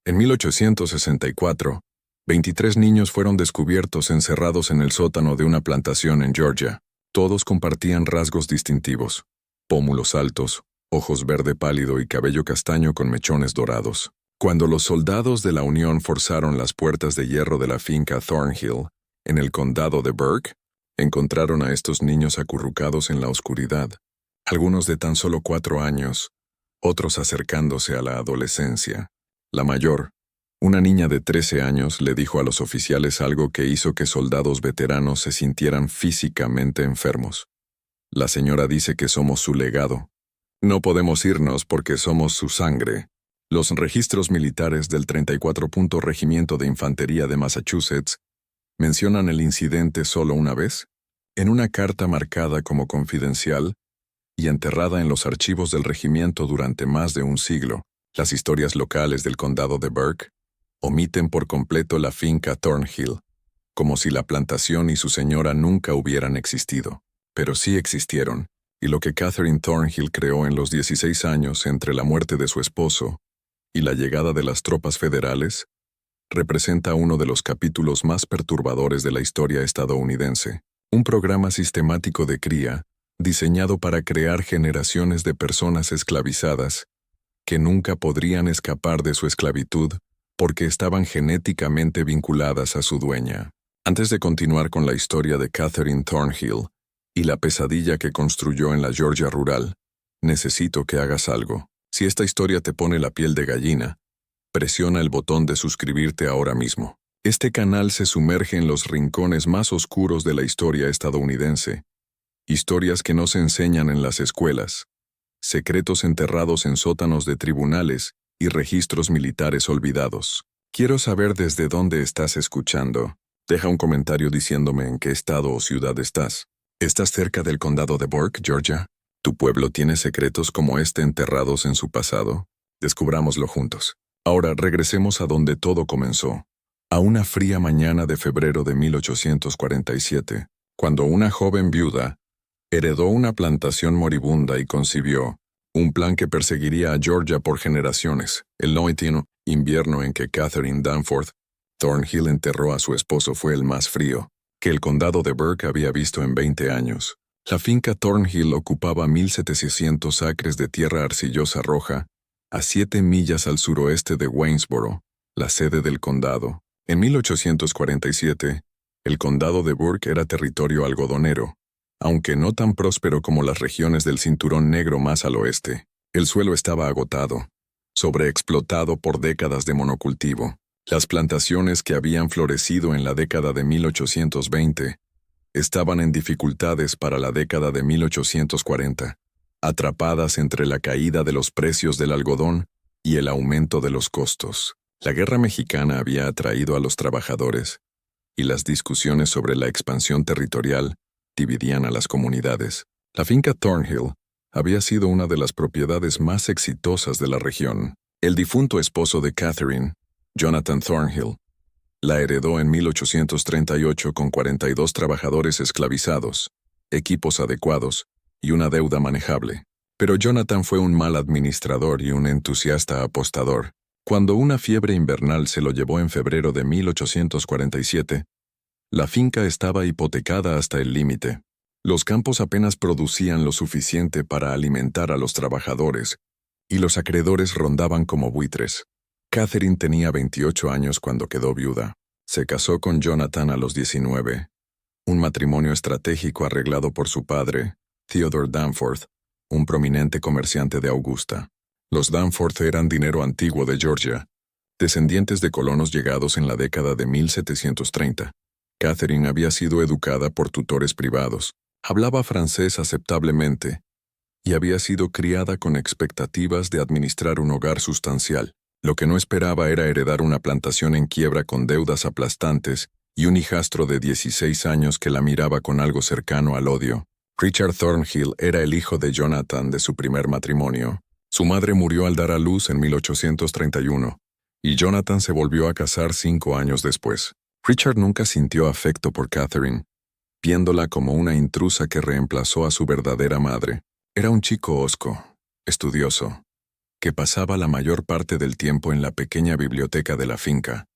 En 1864, 23 niños fueron descubiertos encerrados en el sótano de una plantación en Georgia. Todos compartían rasgos distintivos: pómulos altos, ojos verde pálido y cabello castaño con mechones dorados. Cuando los soldados de la Unión forzaron las puertas de hierro de la finca Thornhill, en el condado de Burke, encontraron a estos niños acurrucados en la oscuridad, algunos de tan solo 4 años, otros acercándose a la adolescencia. La mayor, una niña de 13 años, le dijo a los oficiales algo que hizo que soldados veteranos se sintieran físicamente enfermos. La señora dice que somos su legado. No podemos irnos porque somos su sangre. Los registros militares del 34 Regimiento de Infantería de Massachusetts mencionan el incidente solo una vez, en una carta marcada como confidencial y enterrada en los archivos del regimiento durante más de un siglo. Las historias locales del condado de Burke omiten por completo la finca Thornhill, como si la plantación y su señora nunca hubieran existido. Pero sí existieron, y lo que Catherine Thornhill creó en los 16 años entre la muerte de su esposo y la llegada de las tropas federales representa uno de los capítulos más perturbadores de la historia estadounidense. Un programa sistemático de cría, diseñado para crear generaciones de personas esclavizadas que nunca podrían escapar de su esclavitud porque estaban genéticamente vinculadas a su dueña. Antes de continuar con la historia de Catherine Thornhill y la pesadilla que construyó en la Georgia rural, necesito que hagas algo. Si esta historia te pone la piel de gallina, presiona el botón de suscribirte ahora mismo. Este canal se sumerge en los rincones más oscuros de la historia estadounidense. Historias que no se enseñan en las escuelas. Secretos enterrados en sótanos de tribunales y registros militares olvidados. Quiero saber desde dónde estás escuchando. Deja un comentario diciéndome en qué estado o ciudad estás. ¿Estás cerca del condado de Burke, Georgia? ¿Tu pueblo tiene secretos como este enterrados en su pasado? Descubrámoslo juntos. Ahora regresemos a donde todo comenzó. A una fría mañana de febrero de 1847, cuando una joven viuda heredó una plantación moribunda y concibió un plan que perseguiría a Georgia por generaciones. El noveno invierno en que Catherine Danforth Thornhill enterró a su esposo fue el más frío que el condado de Burke había visto en 20 años. La finca Thornhill ocupaba 1,700 acres de tierra arcillosa roja, a 7 millas al suroeste de Waynesboro, la sede del condado. En 1847, el condado de Burke era territorio algodonero, aunque no tan próspero como las regiones del Cinturón Negro más al oeste. El suelo estaba agotado, sobreexplotado por décadas de monocultivo. Las plantaciones que habían florecido en la década de 1820 estaban en dificultades para la década de 1840, atrapadas entre la caída de los precios del algodón y el aumento de los costos. La guerra mexicana había atraído a los trabajadores, y las discusiones sobre la expansión territorial dividían a las comunidades. La finca Thornhill había sido una de las propiedades más exitosas de la región. El difunto esposo de Catherine, Jonathan Thornhill, la heredó en 1838 con 42 trabajadores esclavizados, equipos adecuados y una deuda manejable. Pero Jonathan fue un mal administrador y un entusiasta apostador. Cuando una fiebre invernal se lo llevó en febrero de 1847, la finca estaba hipotecada hasta el límite. Los campos apenas producían lo suficiente para alimentar a los trabajadores, y los acreedores rondaban como buitres. Catherine tenía 28 años cuando quedó viuda. Se casó con Jonathan a los 19, un matrimonio estratégico arreglado por su padre, Theodore Danforth, un prominente comerciante de Augusta. Los Danforth eran dinero antiguo de Georgia, descendientes de colonos llegados en la década de 1730. Catherine había sido educada por tutores privados, hablaba francés aceptablemente y había sido criada con expectativas de administrar un hogar sustancial. Lo que no esperaba era heredar una plantación en quiebra con deudas aplastantes y un hijastro de 16 años que la miraba con algo cercano al odio. Richard Thornhill era el hijo de Jonathan de su primer matrimonio. Su madre murió al dar a luz en 1831, y Jonathan se volvió a casar 5 años después. Richard nunca sintió afecto por Catherine, viéndola como una intrusa que reemplazó a su verdadera madre. Era un chico hosco, estudioso, que pasaba la mayor parte del tiempo en la pequeña biblioteca de la finca,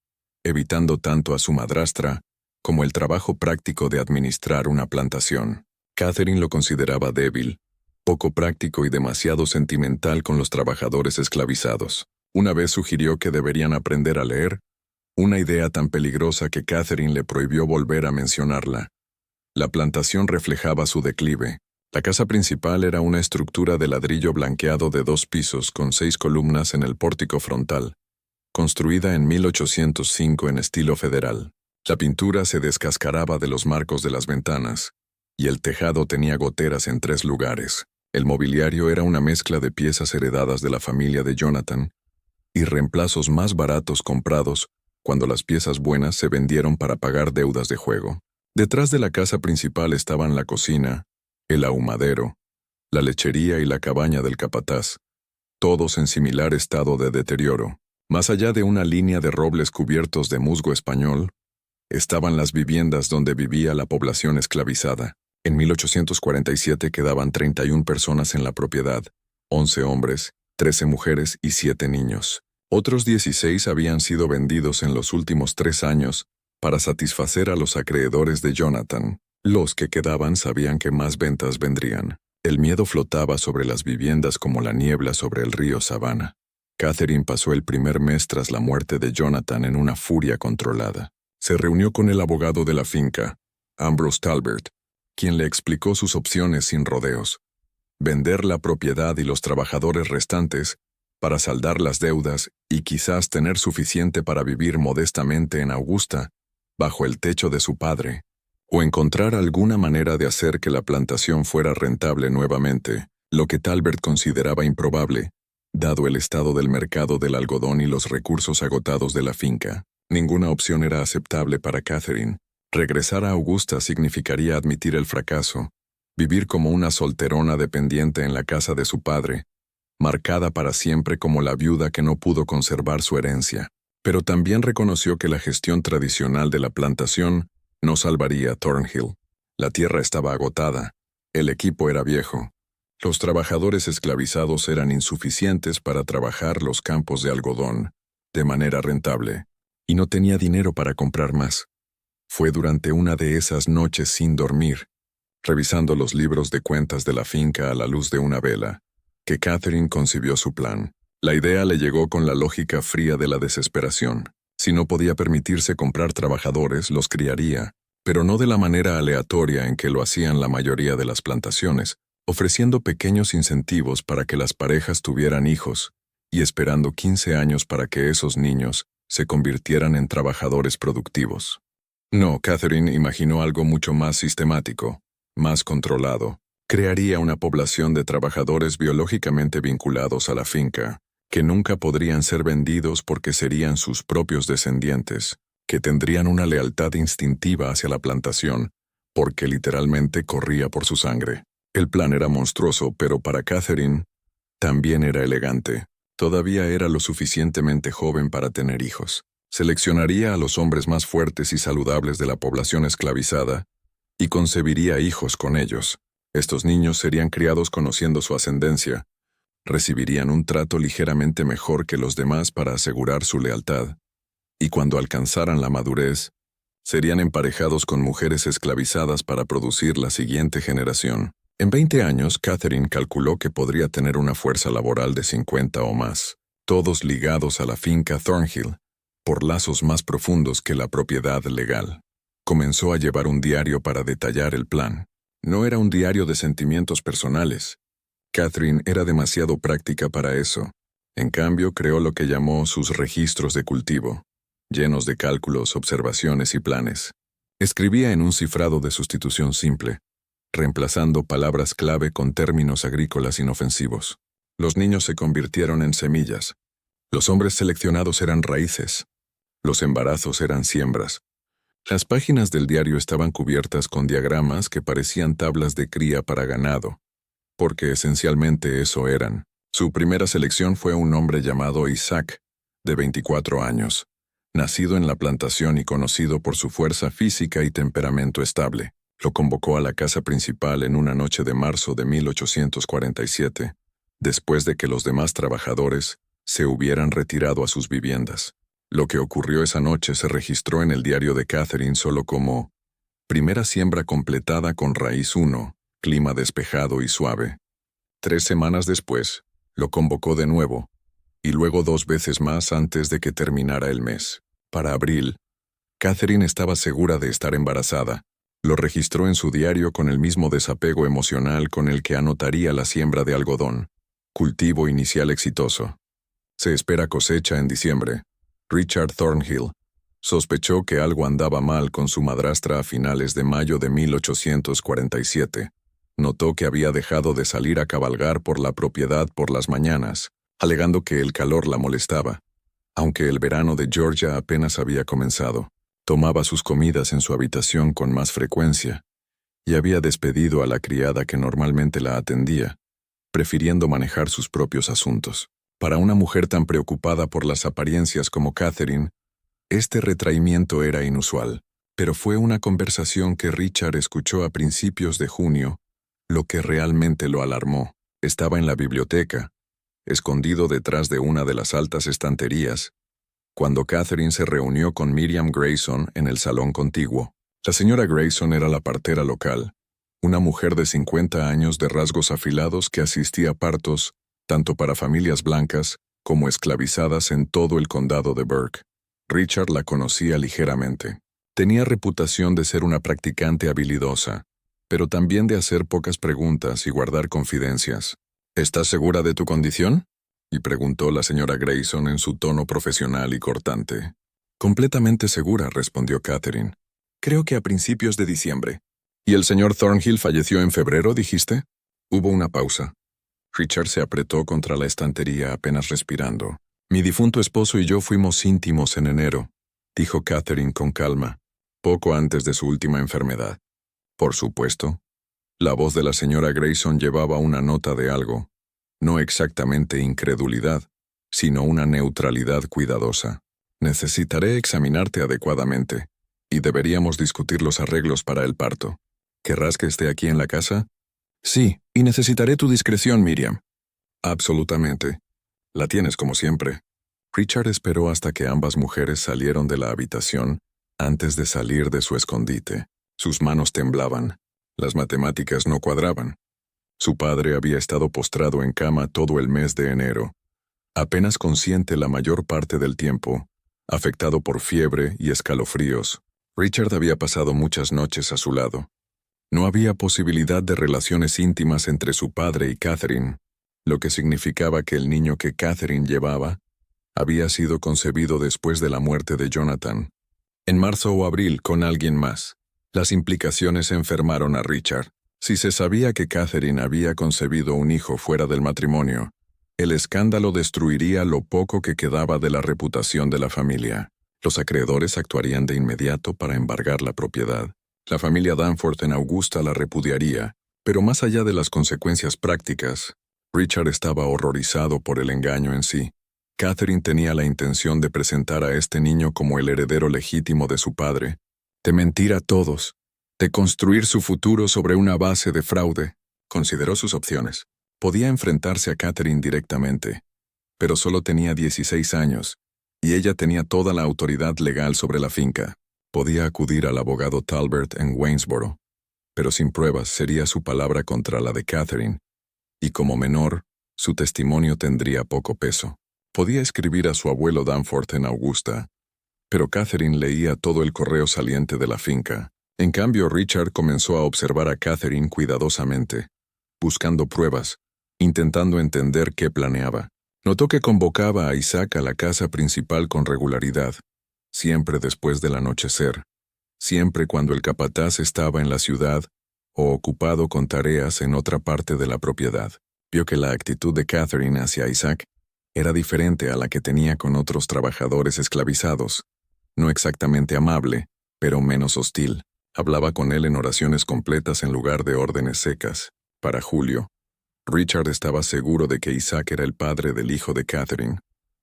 evitando tanto a su madrastra como el trabajo práctico de administrar una plantación. Catherine lo consideraba débil, poco práctico y demasiado sentimental con los trabajadores esclavizados. Una vez sugirió que deberían aprender a leer, una idea tan peligrosa que Catherine le prohibió volver a mencionarla. La plantación reflejaba su declive. La casa principal era una estructura de ladrillo blanqueado de 2 pisos con 6 columnas en el pórtico frontal, construida en 1805 en estilo federal. La pintura se descascaraba de los marcos de las ventanas, y el tejado tenía goteras en 3 lugares. El mobiliario era una mezcla de piezas heredadas de la familia de Jonathan y reemplazos más baratos comprados cuando las piezas buenas se vendieron para pagar deudas de juego. Detrás de la casa principal estaban la cocina, el ahumadero, la lechería y la cabaña del capataz, todos en similar estado de deterioro. Más allá de una línea de robles cubiertos de musgo español, estaban las viviendas donde vivía la población esclavizada. En 1847 quedaban 31 personas en la propiedad, 11 hombres, 13 mujeres y 7 niños. Otros 16 habían sido vendidos en los últimos 3 años para satisfacer a los acreedores de Jonathan. Los que quedaban sabían que más ventas vendrían. El miedo flotaba sobre las viviendas como la niebla sobre el río Savannah. Catherine pasó el primer mes tras la muerte de Jonathan en una furia controlada. Se reunió con el abogado de la finca, Ambrose Talbert, quien le explicó sus opciones sin rodeos: vender la propiedad y los trabajadores restantes para saldar las deudas y quizás tener suficiente para vivir modestamente en Augusta, bajo el techo de su padre, o encontrar alguna manera de hacer que la plantación fuera rentable nuevamente, lo que Talbert consideraba improbable, dado el estado del mercado del algodón y los recursos agotados de la finca. Ninguna opción era aceptable para Catherine. Regresar a Augusta significaría admitir el fracaso, vivir como una solterona dependiente en la casa de su padre, marcada para siempre como la viuda que no pudo conservar su herencia. Pero también reconoció que la gestión tradicional de la plantación no salvaría a Thornhill. La tierra estaba agotada, el equipo era viejo, los trabajadores esclavizados eran insuficientes para trabajar los campos de algodón de manera rentable, y no tenía dinero para comprar más. Fue durante una de esas noches sin dormir, revisando los libros de cuentas de la finca a la luz de una vela, que Catherine concibió su plan. La idea le llegó con la lógica fría de la desesperación. Si no podía permitirse comprar trabajadores, los criaría, pero no de la manera aleatoria en que lo hacían la mayoría de las plantaciones, ofreciendo pequeños incentivos para que las parejas tuvieran hijos, y esperando 15 años para que esos niños se convirtieran en trabajadores productivos. No, Catherine imaginó algo mucho más sistemático, más controlado. Crearía una población de trabajadores biológicamente vinculados a la finca, que nunca podrían ser vendidos porque serían sus propios descendientes, que tendrían una lealtad instintiva hacia la plantación, porque literalmente corría por su sangre. El plan era monstruoso, pero para Catherine también era elegante. Todavía era lo suficientemente joven para tener hijos. Seleccionaría a los hombres más fuertes y saludables de la población esclavizada y concebiría hijos con ellos. Estos niños serían criados conociendo su ascendencia, recibirían un trato ligeramente mejor que los demás para asegurar su lealtad, y cuando alcanzaran la madurez, serían emparejados con mujeres esclavizadas para producir la siguiente generación. En 20 años, Catherine calculó que podría tener una fuerza laboral de 50 o más, todos ligados a la finca Thornhill, por lazos más profundos que la propiedad legal. Comenzó a llevar un diario para detallar el plan. No era un diario de sentimientos personales. Catherine era demasiado práctica para eso. En cambio, creó lo que llamó sus registros de cultivo, llenos de cálculos, observaciones y planes. Escribía en un cifrado de sustitución simple, reemplazando palabras clave con términos agrícolas inofensivos. Los niños se convirtieron en semillas. Los hombres seleccionados eran raíces. Los embarazos eran siembras. Las páginas del diario estaban cubiertas con diagramas que parecían tablas de cría para ganado, porque esencialmente eso eran. Su primera selección fue un hombre llamado Isaac, de 24 años, nacido en la plantación y conocido por su fuerza física y temperamento estable. Lo convocó a la casa principal en una noche de marzo de 1847, después de que los demás trabajadores se hubieran retirado a sus viviendas. Lo que ocurrió esa noche se registró en el diario de Catherine solo como primera siembra completada con raíz 1, clima despejado y suave. 3 semanas después, lo convocó de nuevo, y luego 2 veces más antes de que terminara el mes. Para abril, Catherine estaba segura de estar embarazada. Lo registró en su diario con el mismo desapego emocional con el que anotaría la siembra de algodón. Cultivo inicial exitoso. Se espera cosecha en diciembre. Richard Thornhill sospechó que algo andaba mal con su madrastra a finales de mayo de 1847. Notó que había dejado de salir a cabalgar por la propiedad por las mañanas, alegando que el calor la molestaba. Aunque el verano de Georgia apenas había comenzado, tomaba sus comidas en su habitación con más frecuencia y había despedido a la criada que normalmente la atendía, prefiriendo manejar sus propios asuntos. Para una mujer tan preocupada por las apariencias como Catherine, este retraimiento era inusual, pero fue una conversación que Richard escuchó a principios de junio, lo que realmente lo alarmó. Estaba en la biblioteca, escondido detrás de una de las altas estanterías, cuando Catherine se reunió con Miriam Grayson en el salón contiguo. La señora Grayson era la partera local, una mujer de 50 años de rasgos afilados que asistía a partos tanto para familias blancas como esclavizadas en todo el condado de Burke. Richard la conocía ligeramente. Tenía reputación de ser una practicante habilidosa, pero también de hacer pocas preguntas y guardar confidencias. ¿Estás segura de tu condición?, y preguntó la señora Grayson en su tono profesional y cortante. Completamente segura, respondió Catherine. Creo que a principios de diciembre. ¿Y el señor Thornhill falleció en febrero, dijiste? Hubo una pausa. Richard se apretó contra la estantería apenas respirando. Mi difunto esposo y yo fuimos íntimos en enero, dijo Catherine con calma, poco antes de su última enfermedad. Por supuesto. La voz de la señora Grayson llevaba una nota de algo, no exactamente incredulidad, sino una neutralidad cuidadosa. Necesitaré examinarte adecuadamente, y deberíamos discutir los arreglos para el parto. ¿Querrás que esté aquí en la casa? Sí, y necesitaré tu discreción, Miriam. Absolutamente. La tienes como siempre. Richard esperó hasta que ambas mujeres salieron de la habitación antes de salir de su escondite. Sus manos temblaban. Las matemáticas no cuadraban. Su padre había estado postrado en cama todo el mes de enero, apenas consciente la mayor parte del tiempo, afectado por fiebre y escalofríos. Richard había pasado muchas noches a su lado. No había posibilidad de relaciones íntimas entre su padre y Catherine, lo que significaba que el niño que Catherine llevaba había sido concebido después de la muerte de Jonathan, en marzo o abril con alguien más. Las implicaciones enfermaron a Richard. Si se sabía que Catherine había concebido un hijo fuera del matrimonio, el escándalo destruiría lo poco que quedaba de la reputación de la familia. Los acreedores actuarían de inmediato para embargar la propiedad. La familia Danforth en Augusta la repudiaría, pero más allá de las consecuencias prácticas, Richard estaba horrorizado por el engaño en sí. Catherine tenía la intención de presentar a este niño como el heredero legítimo de su padre, de mentir a todos, de construir su futuro sobre una base de fraude. Consideró sus opciones. Podía enfrentarse a Catherine directamente, pero solo tenía 16 años, y ella tenía toda la autoridad legal sobre la finca. Podía acudir al abogado Talbert en Waynesboro, pero sin pruebas sería su palabra contra la de Catherine, y como menor, su testimonio tendría poco peso. Podía escribir a su abuelo Danforth en Augusta, pero Catherine leía todo el correo saliente de la finca. En cambio, Richard comenzó a observar a Catherine cuidadosamente, buscando pruebas, intentando entender qué planeaba. Notó que convocaba a Isaac a la casa principal con regularidad, siempre después del anochecer, siempre cuando el capataz estaba en la ciudad o ocupado con tareas en otra parte de la propiedad. Vio que la actitud de Catherine hacia Isaac era diferente a la que tenía con otros trabajadores esclavizados, no exactamente amable, pero menos hostil. Hablaba con él en oraciones completas en lugar de órdenes secas. Para Julio, Richard estaba seguro de que Isaac era el padre del hijo de Catherine.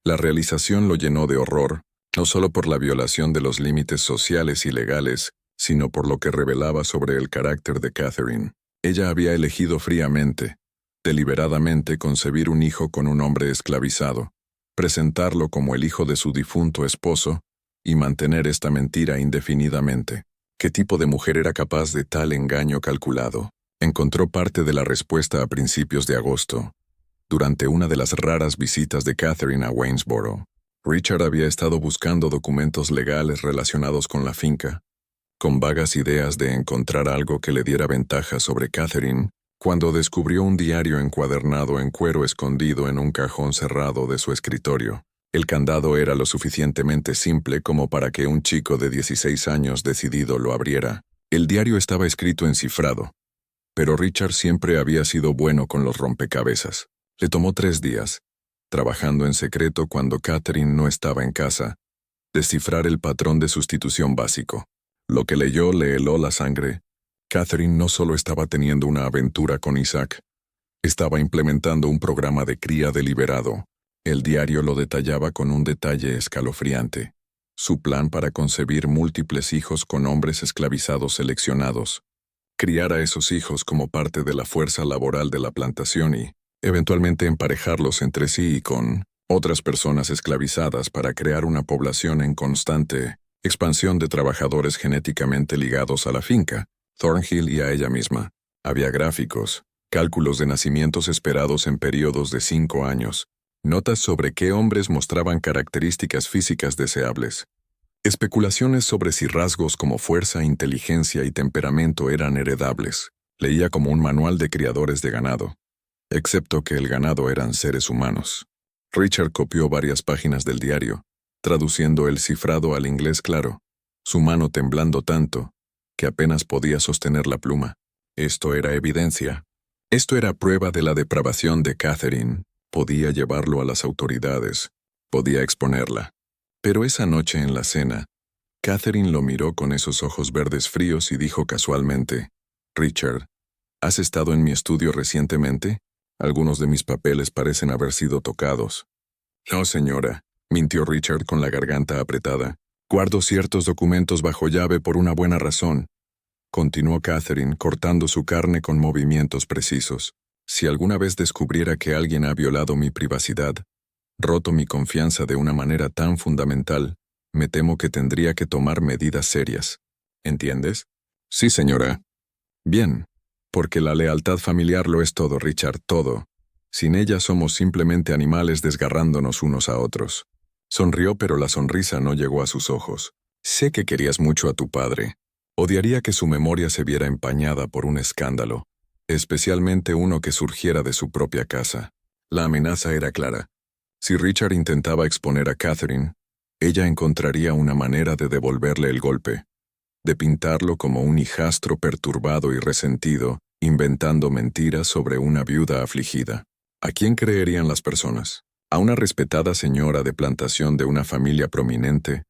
La realización lo llenó de horror, no solo por la violación de los límites sociales y legales, sino por lo que revelaba sobre el carácter de Catherine. Ella había elegido fríamente, deliberadamente concebir un hijo con un hombre esclavizado, presentarlo como el hijo de su difunto esposo y mantener esta mentira indefinidamente. ¿Qué tipo de mujer era capaz de tal engaño calculado? Encontró parte de la respuesta a principios de agosto, durante una de las raras visitas de Catherine a Waynesboro. Richard había estado buscando documentos legales relacionados con la finca, con vagas ideas de encontrar algo que le diera ventaja sobre Catherine, cuando descubrió un diario encuadernado en cuero escondido en un cajón cerrado de su escritorio. El candado era lo suficientemente simple como para que un chico de 16 años decidido lo abriera. El diario estaba escrito en cifrado, pero Richard siempre había sido bueno con los rompecabezas. Le tomó 3 días, trabajando en secreto cuando Catherine no estaba en casa, descifrar el patrón de sustitución básico. Lo que leyó le heló la sangre. Catherine no solo estaba teniendo una aventura con Isaac, estaba implementando un programa de cría deliberado. El diario lo detallaba con un detalle escalofriante. Su plan para concebir múltiples hijos con hombres esclavizados seleccionados. Criar a esos hijos como parte de la fuerza laboral de la plantación y, eventualmente, emparejarlos entre sí y con otras personas esclavizadas para crear una población en constante expansión de trabajadores genéticamente ligados a la finca, Thornhill y a ella misma. Había gráficos, cálculos de nacimientos esperados en periodos de 5 años, notas sobre qué hombres mostraban características físicas deseables, especulaciones sobre si rasgos como fuerza, inteligencia y temperamento eran heredables. Leía como un manual de criadores de ganado, excepto que el ganado eran seres humanos. Richard copió varias páginas del diario, traduciendo el cifrado al inglés claro, su mano temblando tanto que apenas podía sostener la pluma. Esto era evidencia. Esto era prueba de la depravación de Catherine. Podía llevarlo a las autoridades. Podía exponerla. Pero esa noche en la cena, Catherine lo miró con esos ojos verdes fríos y dijo casualmente, «Richard, ¿has estado en mi estudio recientemente? Algunos de mis papeles parecen haber sido tocados». «No, señora», mintió Richard con la garganta apretada. «Guardo ciertos documentos bajo llave por una buena razón», continuó Catherine, cortando su carne con movimientos precisos. «Si alguna vez descubriera que alguien ha violado mi privacidad, roto mi confianza de una manera tan fundamental, me temo que tendría que tomar medidas serias. ¿Entiendes?» «Sí, señora». «Bien, porque la lealtad familiar lo es todo, Richard, todo. Sin ella somos simplemente animales desgarrándonos unos a otros». Sonrió, pero la sonrisa no llegó a sus ojos. «Sé que querías mucho a tu padre. Odiaría que su memoria se viera empañada por un escándalo, especialmente uno que surgiera de su propia casa». La amenaza era clara. Si Richard intentaba exponer a Catherine, ella encontraría una manera de devolverle el golpe, de pintarlo como un hijastro perturbado y resentido, inventando mentiras sobre una viuda afligida. ¿A quién creerían las personas? ¿A una respetada señora de plantación de una familia prominente?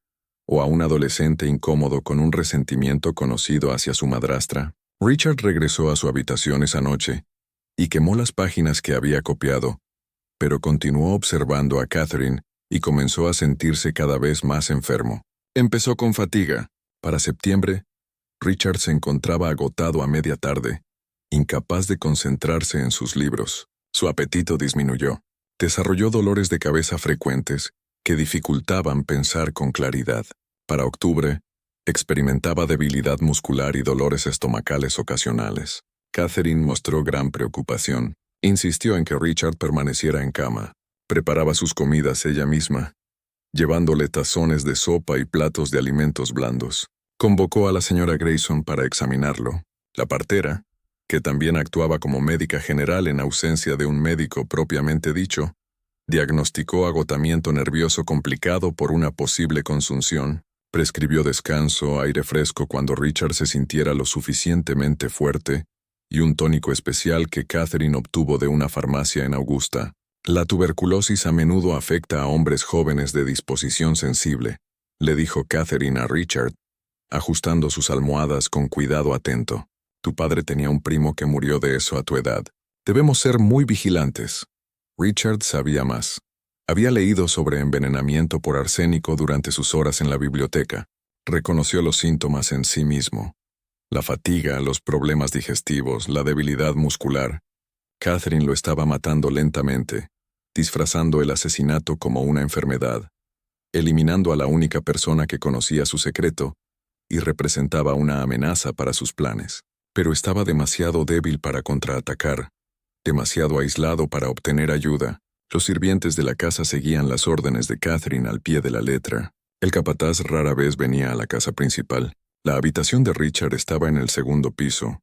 ¿O a un adolescente incómodo con un resentimiento conocido hacia su madrastra? Richard regresó a su habitación esa noche y quemó las páginas que había copiado, pero continuó observando a Catherine y comenzó a sentirse cada vez más enfermo. Empezó con fatiga. Para septiembre, Richard se encontraba agotado a media tarde, incapaz de concentrarse en sus libros. Su apetito disminuyó. Desarrolló dolores de cabeza frecuentes que dificultaban pensar con claridad. Para octubre, experimentaba debilidad muscular y dolores estomacales ocasionales. Catherine mostró gran preocupación. Insistió en que Richard permaneciera en cama. Preparaba sus comidas ella misma, llevándole tazones de sopa y platos de alimentos blandos. Convocó a la señora Grayson para examinarlo. La partera, que también actuaba como médica general en ausencia de un médico propiamente dicho, diagnosticó agotamiento nervioso complicado por una posible consunción. Prescribió descanso, aire fresco cuando Richard se sintiera lo suficientemente fuerte, y un tónico especial que Catherine obtuvo de una farmacia en Augusta. La tuberculosis a menudo afecta a hombres jóvenes de disposición sensible, le dijo Catherine a Richard, ajustando sus almohadas con cuidado atento. Tu padre tenía un primo que murió de eso a tu edad. Debemos ser muy vigilantes. Richard sabía más. Había leído sobre envenenamiento por arsénico durante sus horas en la biblioteca. Reconoció los síntomas en sí mismo. La fatiga, los problemas digestivos, la debilidad muscular. Catherine lo estaba matando lentamente, disfrazando el asesinato como una enfermedad, eliminando a la única persona que conocía su secreto y representaba una amenaza para sus planes. Pero estaba demasiado débil para contraatacar, demasiado aislado para obtener ayuda. Los sirvientes de la casa seguían las órdenes de Catherine al pie de la letra. El capataz rara vez venía a la casa principal. La habitación de Richard estaba en el segundo piso,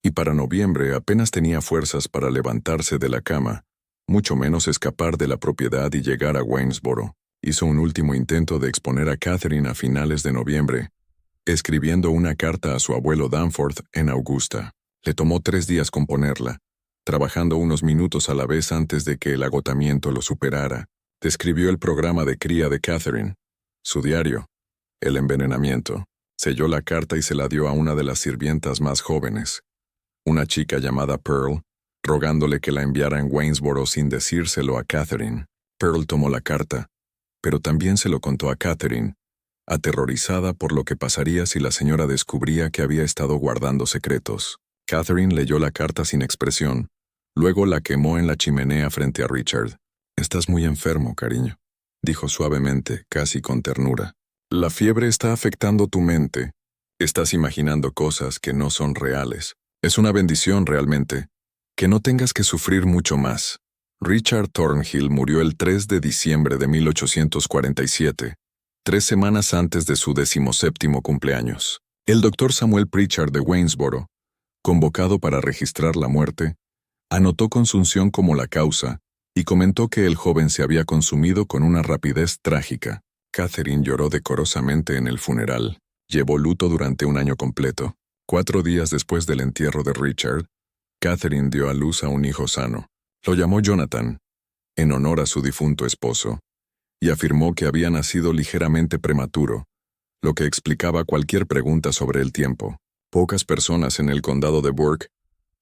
y para noviembre apenas tenía fuerzas para levantarse de la cama, mucho menos escapar de la propiedad y llegar a Waynesboro. Hizo un último intento de exponer a Catherine a finales de noviembre, escribiendo una carta a su abuelo Danforth en Augusta. Le tomó 3 días componerla, trabajando unos minutos a la vez antes de que el agotamiento lo superara. Describió el programa de cría de Catherine, su diario, el envenenamiento. Selló la carta y se la dio a una de las sirvientas más jóvenes, una chica llamada Pearl, rogándole que la enviara en Waynesboro sin decírselo a Catherine. Pearl tomó la carta, pero también se lo contó a Catherine, aterrorizada por lo que pasaría si la señora descubría que había estado guardando secretos. Catherine leyó la carta sin expresión, luego la quemó en la chimenea frente a Richard. «Estás muy enfermo, cariño», dijo suavemente, casi con ternura. «La fiebre está afectando tu mente. Estás imaginando cosas que no son reales. Es una bendición realmente, que no tengas que sufrir mucho más». Richard Thornhill murió el 3 de diciembre de 1847, 3 semanas antes de su 17º cumpleaños. El doctor Samuel Pritchard de Waynesboro, convocado para registrar la muerte, anotó consunción como la causa y comentó que el joven se había consumido con una rapidez trágica. Catherine lloró decorosamente en el funeral. Llevó luto durante un año completo. 4 días después del entierro de Richard, Catherine dio a luz a un hijo sano. Lo llamó Jonathan, en honor a su difunto esposo, y afirmó que había nacido ligeramente prematuro, lo que explicaba cualquier pregunta sobre el tiempo. Pocas personas en el condado de Burke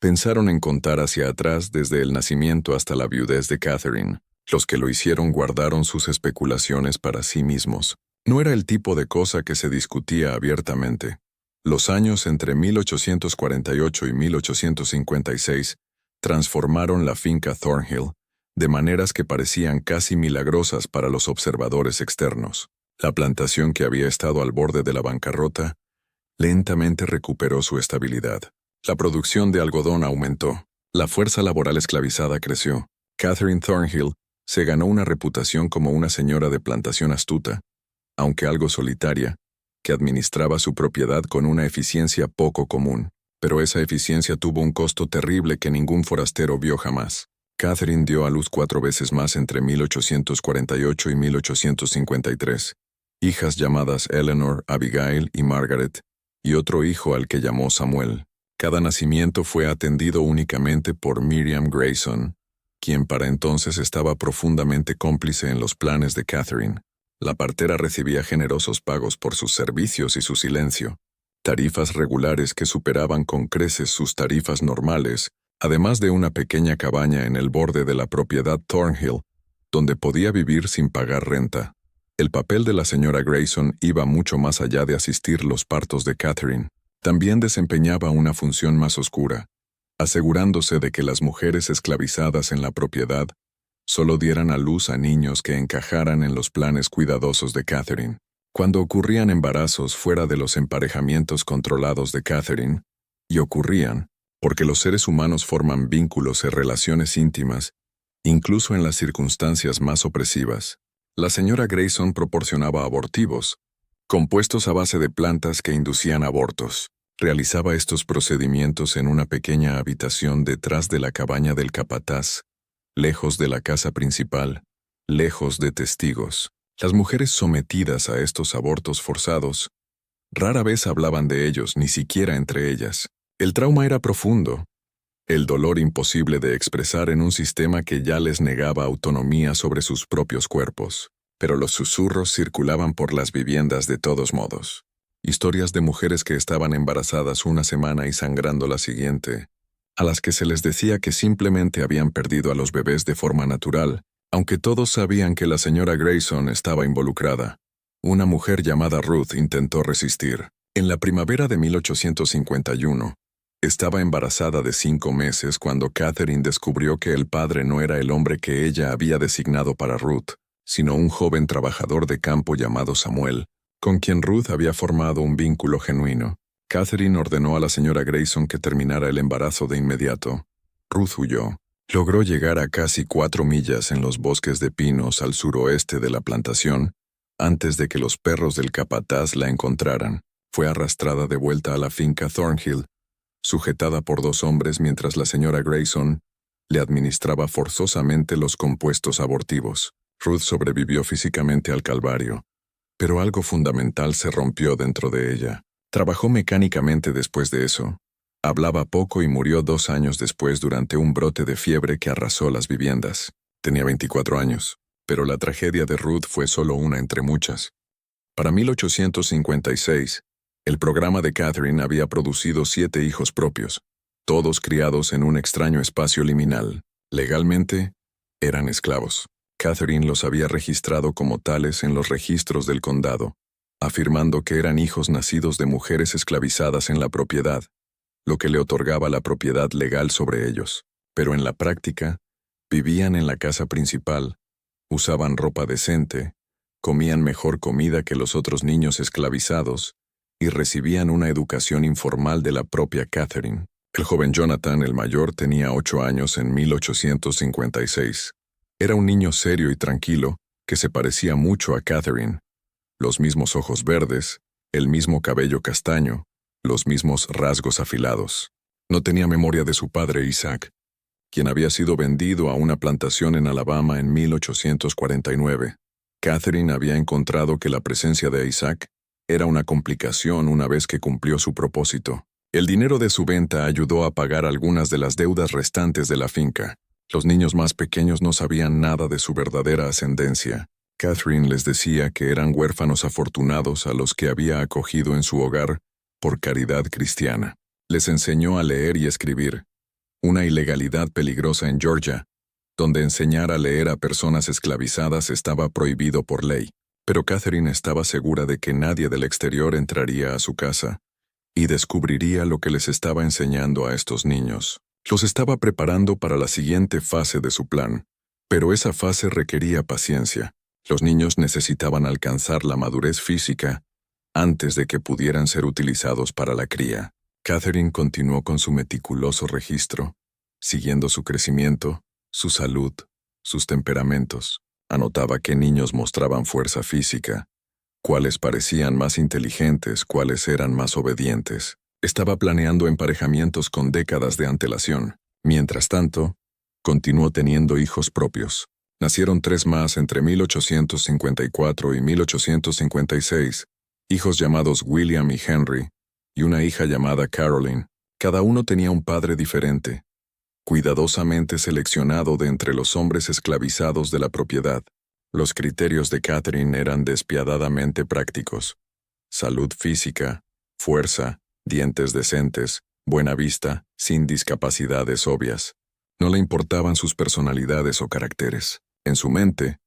pensaron en contar hacia atrás desde el nacimiento hasta la viudez de Catherine. Los que lo hicieron guardaron sus especulaciones para sí mismos. No era el tipo de cosa que se discutía abiertamente. Los años entre 1848 y 1856 transformaron la finca Thornhill de maneras que parecían casi milagrosas para los observadores externos. La plantación, que había estado al borde de la bancarrota, lentamente recuperó su estabilidad. La producción de algodón aumentó. La fuerza laboral esclavizada creció. Catherine Thornhill se ganó una reputación como una señora de plantación astuta, aunque algo solitaria, que administraba su propiedad con una eficiencia poco común. Pero esa eficiencia tuvo un costo terrible que ningún forastero vio jamás. Catherine dio a luz 4 veces más entre 1848 y 1853, hijas llamadas Eleanor, Abigail y Margaret, y otro hijo al que llamó Samuel. Cada nacimiento fue atendido únicamente por Miriam Grayson, quien para entonces estaba profundamente cómplice en los planes de Catherine. La partera recibía generosos pagos por sus servicios y su silencio, tarifas regulares que superaban con creces sus tarifas normales, además de una pequeña cabaña en el borde de la propiedad Thornhill, donde podía vivir sin pagar renta. El papel de la señora Grayson iba mucho más allá de asistir los partos de Catherine. También desempeñaba una función más oscura, asegurándose de que las mujeres esclavizadas en la propiedad solo dieran a luz a niños que encajaran en los planes cuidadosos de Catherine. Cuando ocurrían embarazos fuera de los emparejamientos controlados de Catherine, y ocurrían, porque los seres humanos forman vínculos y relaciones íntimas, incluso en las circunstancias más opresivas, la señora Grayson proporcionaba abortivos, compuestos a base de plantas que inducían abortos. Realizaba estos procedimientos en una pequeña habitación detrás de la cabaña del capataz, lejos de la casa principal, lejos de testigos. Las mujeres sometidas a estos abortos forzados rara vez hablaban de ellos, ni siquiera entre ellas. El trauma era profundo, el dolor imposible de expresar en un sistema que ya les negaba autonomía sobre sus propios cuerpos. Pero los susurros circulaban por las viviendas de todos modos. Historias de mujeres que estaban embarazadas una semana y sangrando la siguiente, a las que se les decía que simplemente habían perdido a los bebés de forma natural, aunque todos sabían que la señora Grayson estaba involucrada. Una mujer llamada Ruth intentó resistir. En la primavera de 1851, Estaba embarazada de 5 meses cuando Catherine descubrió que el padre no era el hombre que ella había designado para Ruth, sino un joven trabajador de campo llamado Samuel, con quien Ruth había formado un vínculo genuino. Catherine ordenó a la señora Grayson que terminara el embarazo de inmediato. Ruth huyó. Logró llegar a casi 4 millas en los bosques de pinos al suroeste de la plantación, antes de que los perros del capataz la encontraran. Fue arrastrada de vuelta a la finca Thornhill, sujetada por 2 hombres mientras la señora Grayson le administraba forzosamente los compuestos abortivos. Ruth sobrevivió físicamente al calvario, pero algo fundamental se rompió dentro de ella. Trabajó mecánicamente después de eso. Hablaba poco y murió 2 años después durante un brote de fiebre que arrasó las viviendas. Tenía 24 años, pero la tragedia de Ruth fue solo una entre muchas. Para 1856, el programa de Catherine había producido 7 hijos propios, todos criados en un extraño espacio liminal. Legalmente, eran esclavos. Catherine los había registrado como tales en los registros del condado, afirmando que eran hijos nacidos de mujeres esclavizadas en la propiedad, lo que le otorgaba la propiedad legal sobre ellos. Pero en la práctica, vivían en la casa principal, usaban ropa decente, comían mejor comida que los otros niños esclavizados y recibían una educación informal de la propia Catherine. El joven Jonathan, el mayor, tenía 8 años en 1856. Era un niño serio y tranquilo que se parecía mucho a Catherine. Los mismos ojos verdes, el mismo cabello castaño, los mismos rasgos afilados. No tenía memoria de su padre Isaac, quien había sido vendido a una plantación en Alabama en 1849. Catherine había encontrado que la presencia de Isaac era una complicación una vez que cumplió su propósito. El dinero de su venta ayudó a pagar algunas de las deudas restantes de la finca. Los niños más pequeños no sabían nada de su verdadera ascendencia. Catherine les decía que eran huérfanos afortunados a los que había acogido en su hogar por caridad cristiana. Les enseñó a leer y escribir, una ilegalidad peligrosa en Georgia, donde enseñar a leer a personas esclavizadas estaba prohibido por ley. Pero Catherine estaba segura de que nadie del exterior entraría a su casa y descubriría lo que les estaba enseñando a estos niños. Los estaba preparando para la siguiente fase de su plan, pero esa fase requería paciencia. Los niños necesitaban alcanzar la madurez física antes de que pudieran ser utilizados para la cría. Catherine continuó con su meticuloso registro, siguiendo su crecimiento, su salud, sus temperamentos. Anotaba qué niños mostraban fuerza física, cuáles parecían más inteligentes, cuáles eran más obedientes. Estaba planeando emparejamientos con décadas de antelación. Mientras tanto, continuó teniendo hijos propios. Nacieron 3 más entre 1854 y 1856, hijos llamados William y Henry, y una hija llamada Caroline. Cada uno tenía un padre diferente, cuidadosamente seleccionado de entre los hombres esclavizados de la propiedad. Los criterios de Catherine eran despiadadamente prácticos: salud física, fuerza, dientes decentes, buena vista, sin discapacidades obvias. No le importaban sus personalidades o caracteres. En su mente,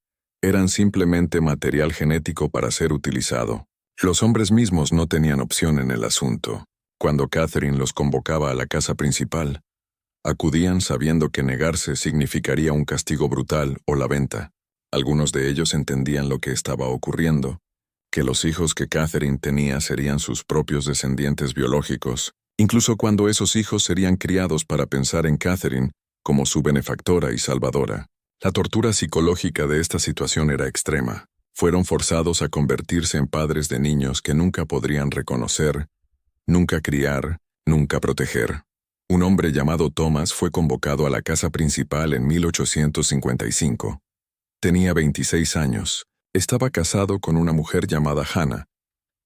eran simplemente material genético para ser utilizado. Los hombres mismos no tenían opción en el asunto. Cuando Catherine los convocaba a la casa principal, acudían sabiendo que negarse significaría un castigo brutal o la venta. Algunos de ellos entendían lo que estaba ocurriendo, que los hijos que Catherine tenía serían sus propios descendientes biológicos, incluso cuando esos hijos serían criados para pensar en Catherine como su benefactora y salvadora. La tortura psicológica de esta situación era extrema. Fueron forzados a convertirse en padres de niños que nunca podrían reconocer, nunca criar, nunca proteger. Un hombre llamado Thomas fue convocado a la casa principal en 1855. Tenía 26 años. Estaba casado con una mujer llamada Hannah,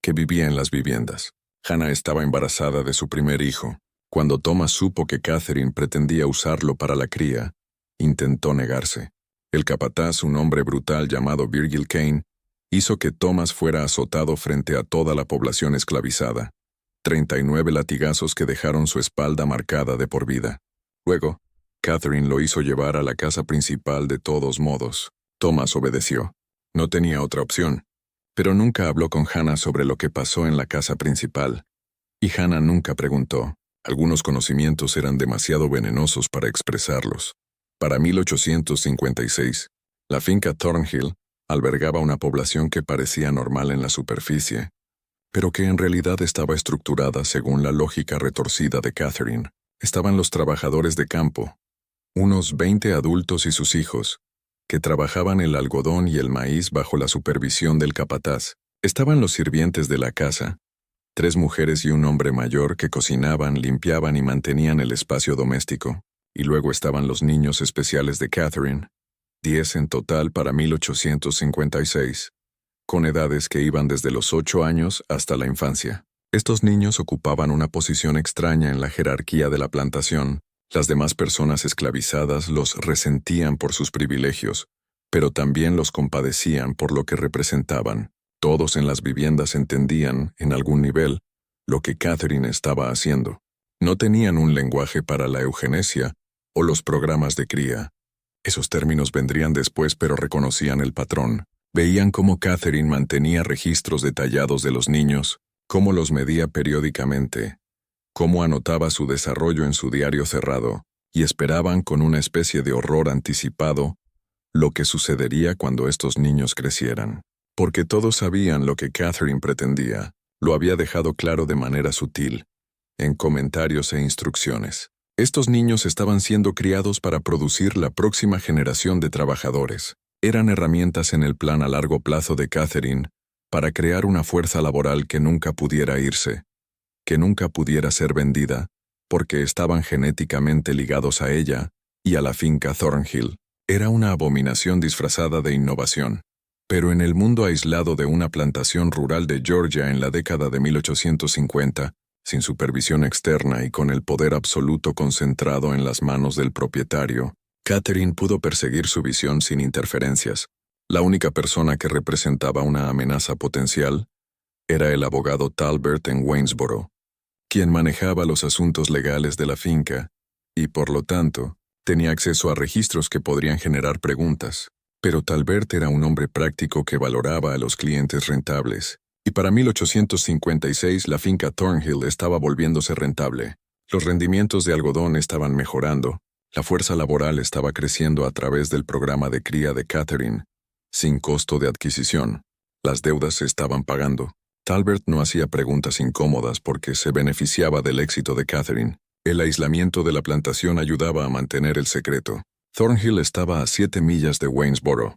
que vivía en las viviendas. Hannah estaba embarazada de su primer hijo. Cuando Thomas supo que Catherine pretendía usarlo para la cría, intentó negarse. El capataz, un hombre brutal llamado Virgil Kane, hizo que Thomas fuera azotado frente a toda la población esclavizada. 39 latigazos que dejaron su espalda marcada de por vida. Luego, Catherine lo hizo llevar a la casa principal de todos modos. Thomas obedeció. No tenía otra opción. Pero nunca habló con Hannah sobre lo que pasó en la casa principal. Y Hannah nunca preguntó. Algunos conocimientos eran demasiado venenosos para expresarlos. Para 1856, la finca Thornhill albergaba una población que parecía normal en la superficie, pero que en realidad estaba estructurada según la lógica retorcida de Catherine. Estaban los trabajadores de campo, unos 20 adultos y sus hijos, que trabajaban el algodón y el maíz bajo la supervisión del capataz. Estaban los sirvientes de la casa, 3 mujeres y un hombre mayor que cocinaban, limpiaban y mantenían el espacio doméstico. Y luego estaban los niños especiales de Catherine, 10 en total para 1856, con edades que iban desde los 8 años hasta la infancia. Estos niños ocupaban una posición extraña en la jerarquía de la plantación. Las demás personas esclavizadas los resentían por sus privilegios, pero también los compadecían por lo que representaban. Todos en las viviendas entendían, en algún nivel, lo que Catherine estaba haciendo. No tenían un lenguaje para la eugenesia o los programas de cría. Esos términos vendrían después, pero reconocían el patrón. Veían cómo Catherine mantenía registros detallados de los niños, cómo los medía periódicamente, cómo anotaba su desarrollo en su diario cerrado, y esperaban con una especie de horror anticipado lo que sucedería cuando estos niños crecieran. Porque todos sabían lo que Catherine pretendía, lo había dejado claro de manera sutil, en comentarios e instrucciones. Estos niños estaban siendo criados para producir la próxima generación de trabajadores. Eran herramientas en el plan a largo plazo de Catherine para crear una fuerza laboral que nunca pudiera irse, que nunca pudiera ser vendida, porque estaban genéticamente ligados a ella y a la finca Thornhill. Era una abominación disfrazada de innovación. Pero en el mundo aislado de una plantación rural de Georgia en la década de 1850, sin supervisión externa y con el poder absoluto concentrado en las manos del propietario, Catherine pudo perseguir su visión sin interferencias. La única persona que representaba una amenaza potencial era el abogado Talbert en Waynesboro, quien manejaba los asuntos legales de la finca y, por lo tanto, tenía acceso a registros que podrían generar preguntas. Pero Talbert era un hombre práctico que valoraba a los clientes rentables, y para 1856 la finca Thornhill estaba volviéndose rentable. Los rendimientos de algodón estaban mejorando, la fuerza laboral estaba creciendo a través del programa de cría de Catherine, sin costo de adquisición. Las deudas se estaban pagando. Talbert no hacía preguntas incómodas porque se beneficiaba del éxito de Catherine. El aislamiento de la plantación ayudaba a mantener el secreto. Thornhill estaba a 7 millas de Waynesboro,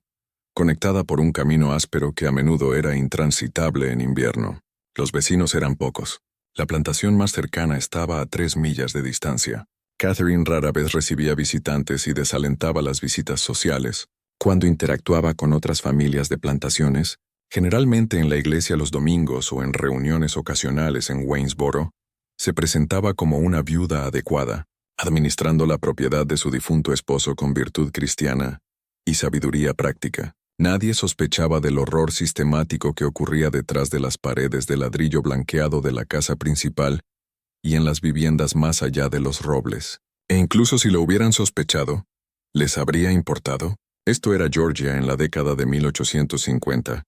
conectada por un camino áspero que a menudo era intransitable en invierno. Los vecinos eran pocos. La plantación más cercana estaba a 3 millas de distancia. Catherine rara vez recibía visitantes y desalentaba las visitas sociales. Cuando interactuaba con otras familias de plantaciones, generalmente en la iglesia los domingos o en reuniones ocasionales en Waynesboro, se presentaba como una viuda adecuada, administrando la propiedad de su difunto esposo con virtud cristiana y sabiduría práctica. Nadie sospechaba del horror sistemático que ocurría detrás de las paredes de ladrillo blanqueado de la casa principal y en las viviendas más allá de los robles. E incluso si lo hubieran sospechado, ¿les habría importado? Esto era Georgia en la década de 1850,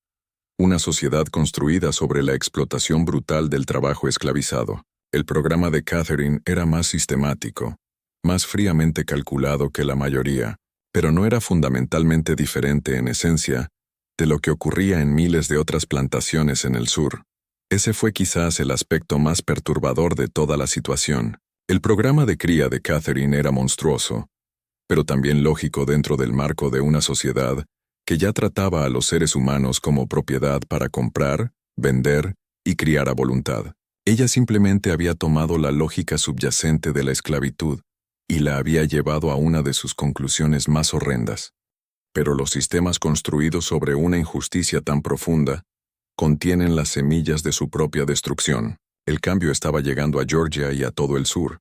una sociedad construida sobre la explotación brutal del trabajo esclavizado. El programa de Catherine era más sistemático, más fríamente calculado que la mayoría, pero no era fundamentalmente diferente en esencia de lo que ocurría en miles de otras plantaciones en el sur. Ese fue quizás el aspecto más perturbador de toda la situación. El programa de cría de Catherine era monstruoso, pero también lógico dentro del marco de una sociedad que ya trataba a los seres humanos como propiedad para comprar, vender y criar a voluntad. Ella simplemente había tomado la lógica subyacente de la esclavitud y la había llevado a una de sus conclusiones más horrendas. Pero los sistemas construidos sobre una injusticia tan profunda contienen las semillas de su propia destrucción. El cambio estaba llegando a Georgia y a todo el sur,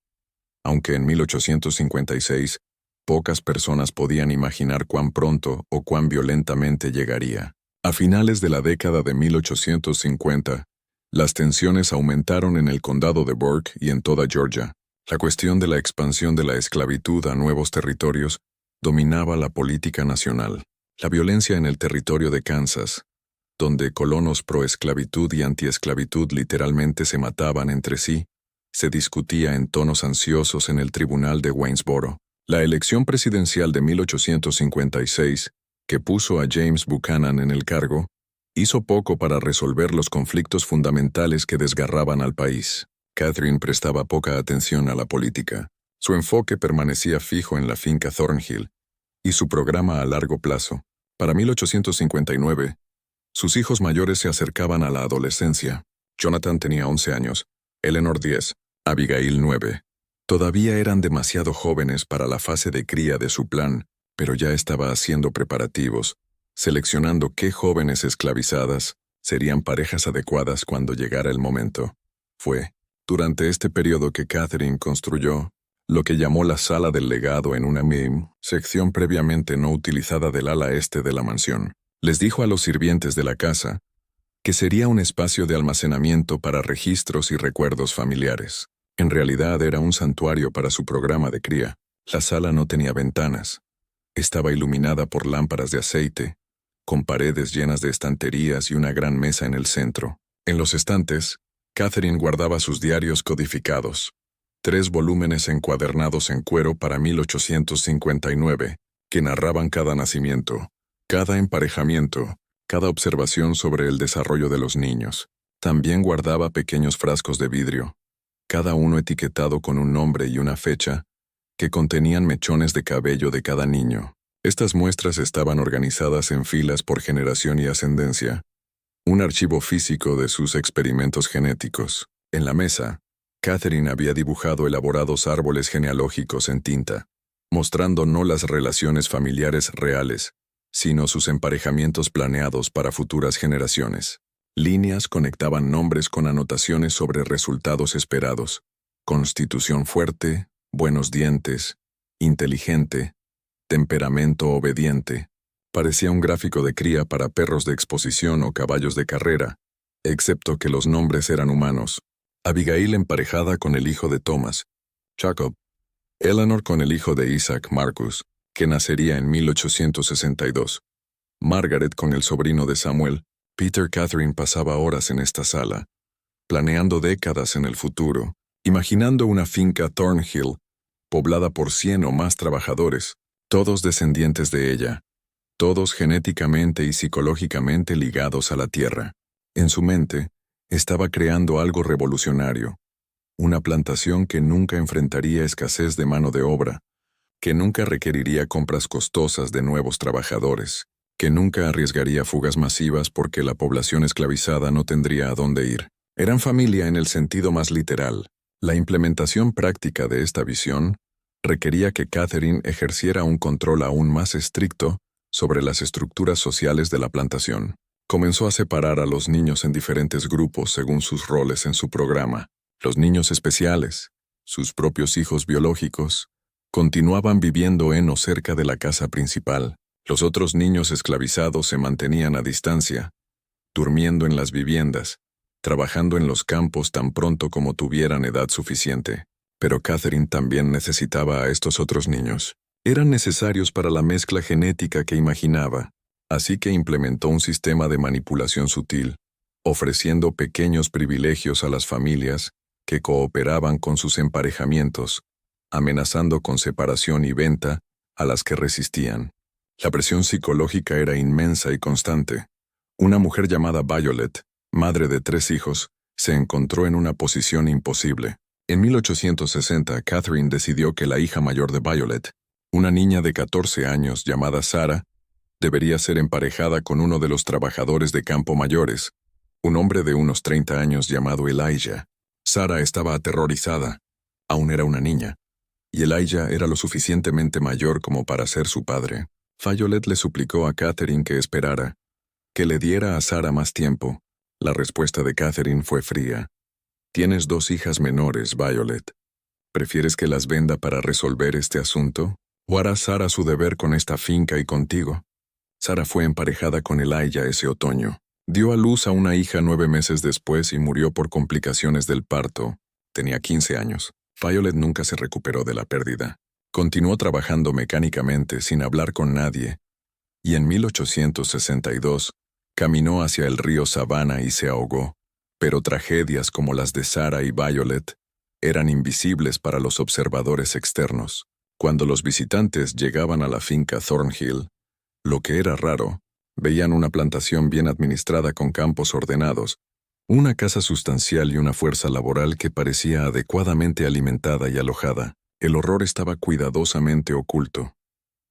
aunque en 1856 pocas personas podían imaginar cuán pronto o cuán violentamente llegaría. A finales de la década de 1850, las tensiones aumentaron en el condado de Burke y en toda Georgia. La cuestión de la expansión de la esclavitud a nuevos territorios dominaba la política nacional. La violencia en el territorio de Kansas, donde colonos pro-esclavitud y anti-esclavitud literalmente se mataban entre sí, se discutía en tonos ansiosos en el tribunal de Waynesboro. La elección presidencial de 1856, que puso a James Buchanan en el cargo, hizo poco para resolver los conflictos fundamentales que desgarraban al país. Catherine prestaba poca atención a la política. Su enfoque permanecía fijo en la finca Thornhill y su programa a largo plazo. Para 1859, sus hijos mayores se acercaban a la adolescencia. Jonathan tenía 11 años, Eleanor 10, Abigail 9. Todavía eran demasiado jóvenes para la fase de cría de su plan, pero ya estaba haciendo preparativos, seleccionando qué jóvenes esclavizadas serían parejas adecuadas cuando llegara el momento. Fue durante este periodo que Catherine construyó lo que llamó la Sala del Legado en una sección previamente no utilizada del ala este de la mansión. Les dijo a los sirvientes de la casa que sería un espacio de almacenamiento para registros y recuerdos familiares. En realidad era un santuario para su programa de cría. La sala no tenía ventanas. Estaba iluminada por lámparas de aceite, con paredes llenas de estanterías y una gran mesa en el centro. En los estantes, Catherine guardaba sus diarios codificados, 3 volúmenes encuadernados en cuero para 1859, que narraban cada nacimiento, cada emparejamiento, cada observación sobre el desarrollo de los niños. También guardaba pequeños frascos de vidrio, cada uno etiquetado con un nombre y una fecha, que contenían mechones de cabello de cada niño. Estas muestras estaban organizadas en filas por generación y ascendencia, un archivo físico de sus experimentos genéticos. En la mesa, Catherine había dibujado elaborados árboles genealógicos en tinta, mostrando no las relaciones familiares reales, sino sus emparejamientos planeados para futuras generaciones. Líneas conectaban nombres con anotaciones sobre resultados esperados: constitución fuerte, buenos dientes, inteligente, temperamento obediente. Parecía un gráfico de cría para perros de exposición o caballos de carrera, excepto que los nombres eran humanos. Abigail emparejada con el hijo de Thomas, Jacob. Eleanor con el hijo de Isaac, Marcus, que nacería en 1862. Margaret con el sobrino de Samuel. Peter. Catherine pasaba horas en esta sala, planeando décadas en el futuro, imaginando una finca Thornhill, poblada por 100 o más trabajadores, todos descendientes de ella, todos genéticamente y psicológicamente ligados a la tierra. En su mente, estaba creando algo revolucionario, una plantación que nunca enfrentaría escasez de mano de obra, que nunca requeriría compras costosas de nuevos trabajadores, que nunca arriesgaría fugas masivas porque la población esclavizada no tendría a dónde ir. Eran familia en el sentido más literal. La implementación práctica de esta visión requería que Catherine ejerciera un control aún más estricto sobre las estructuras sociales de la plantación. Comenzó a separar a los niños en diferentes grupos según sus roles en su programa. Los niños especiales, sus propios hijos biológicos, continuaban viviendo en o cerca de la casa principal. Los otros niños esclavizados se mantenían a distancia, durmiendo en las viviendas, trabajando en los campos tan pronto como tuvieran edad suficiente. Pero Catherine también necesitaba a estos otros niños. Eran necesarios para la mezcla genética que imaginaba, así que implementó un sistema de manipulación sutil, ofreciendo pequeños privilegios a las familias que cooperaban con sus emparejamientos, amenazando con separación y venta a las que resistían. La presión psicológica era inmensa y constante. Una mujer llamada Violet, madre de 3 hijos, se encontró en una posición imposible. En 1860, Catherine decidió que la hija mayor de Violet, una niña de 14 años llamada Sarah, debería ser emparejada con uno de los trabajadores de campo mayores, un hombre de unos 30 años llamado Elijah. Sarah estaba aterrorizada. Aún era una niña, y Elijah era lo suficientemente mayor como para ser su padre. Violet le suplicó a Catherine que esperara, que le diera a Sarah más tiempo. La respuesta de Catherine fue fría. «Tienes 2 hijas menores, Violet. ¿Prefieres que las venda para resolver este asunto? ¿O hará Sarah su deber con esta finca y contigo?» Sarah fue emparejada con Elijah ese otoño. Dio a luz a una hija 9 meses después y murió por complicaciones del parto. Tenía 15 años. Violet nunca se recuperó de la pérdida. Continuó trabajando mecánicamente sin hablar con nadie, y en 1862 caminó hacia el río Savannah y se ahogó. Pero tragedias como las de Sarah y Violet eran invisibles para los observadores externos. Cuando los visitantes llegaban a la finca Thornhill, lo que era raro, veían una plantación bien administrada con campos ordenados, una casa sustancial y una fuerza laboral que parecía adecuadamente alimentada y alojada. El horror estaba cuidadosamente oculto,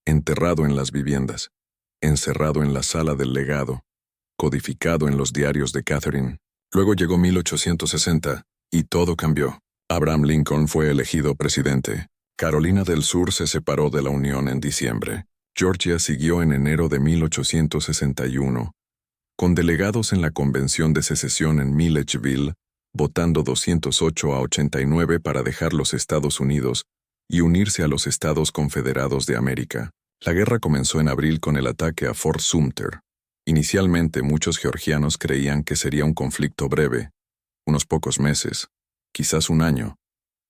enterrado en las viviendas, encerrado en la sala del legado, codificado en los diarios de Catherine. Luego llegó 1860, y todo cambió. Abraham Lincoln fue elegido presidente. Carolina del Sur se separó de la Unión en diciembre. Georgia siguió en enero de 1861, con delegados en la Convención de Secesión en Milledgeville, votando 208 a 89 para dejar los Estados Unidos y unirse a los Estados Confederados de América. La guerra comenzó en abril con el ataque a Fort Sumter. Inicialmente muchos georgianos creían que sería un conflicto breve, unos pocos meses, quizás un año,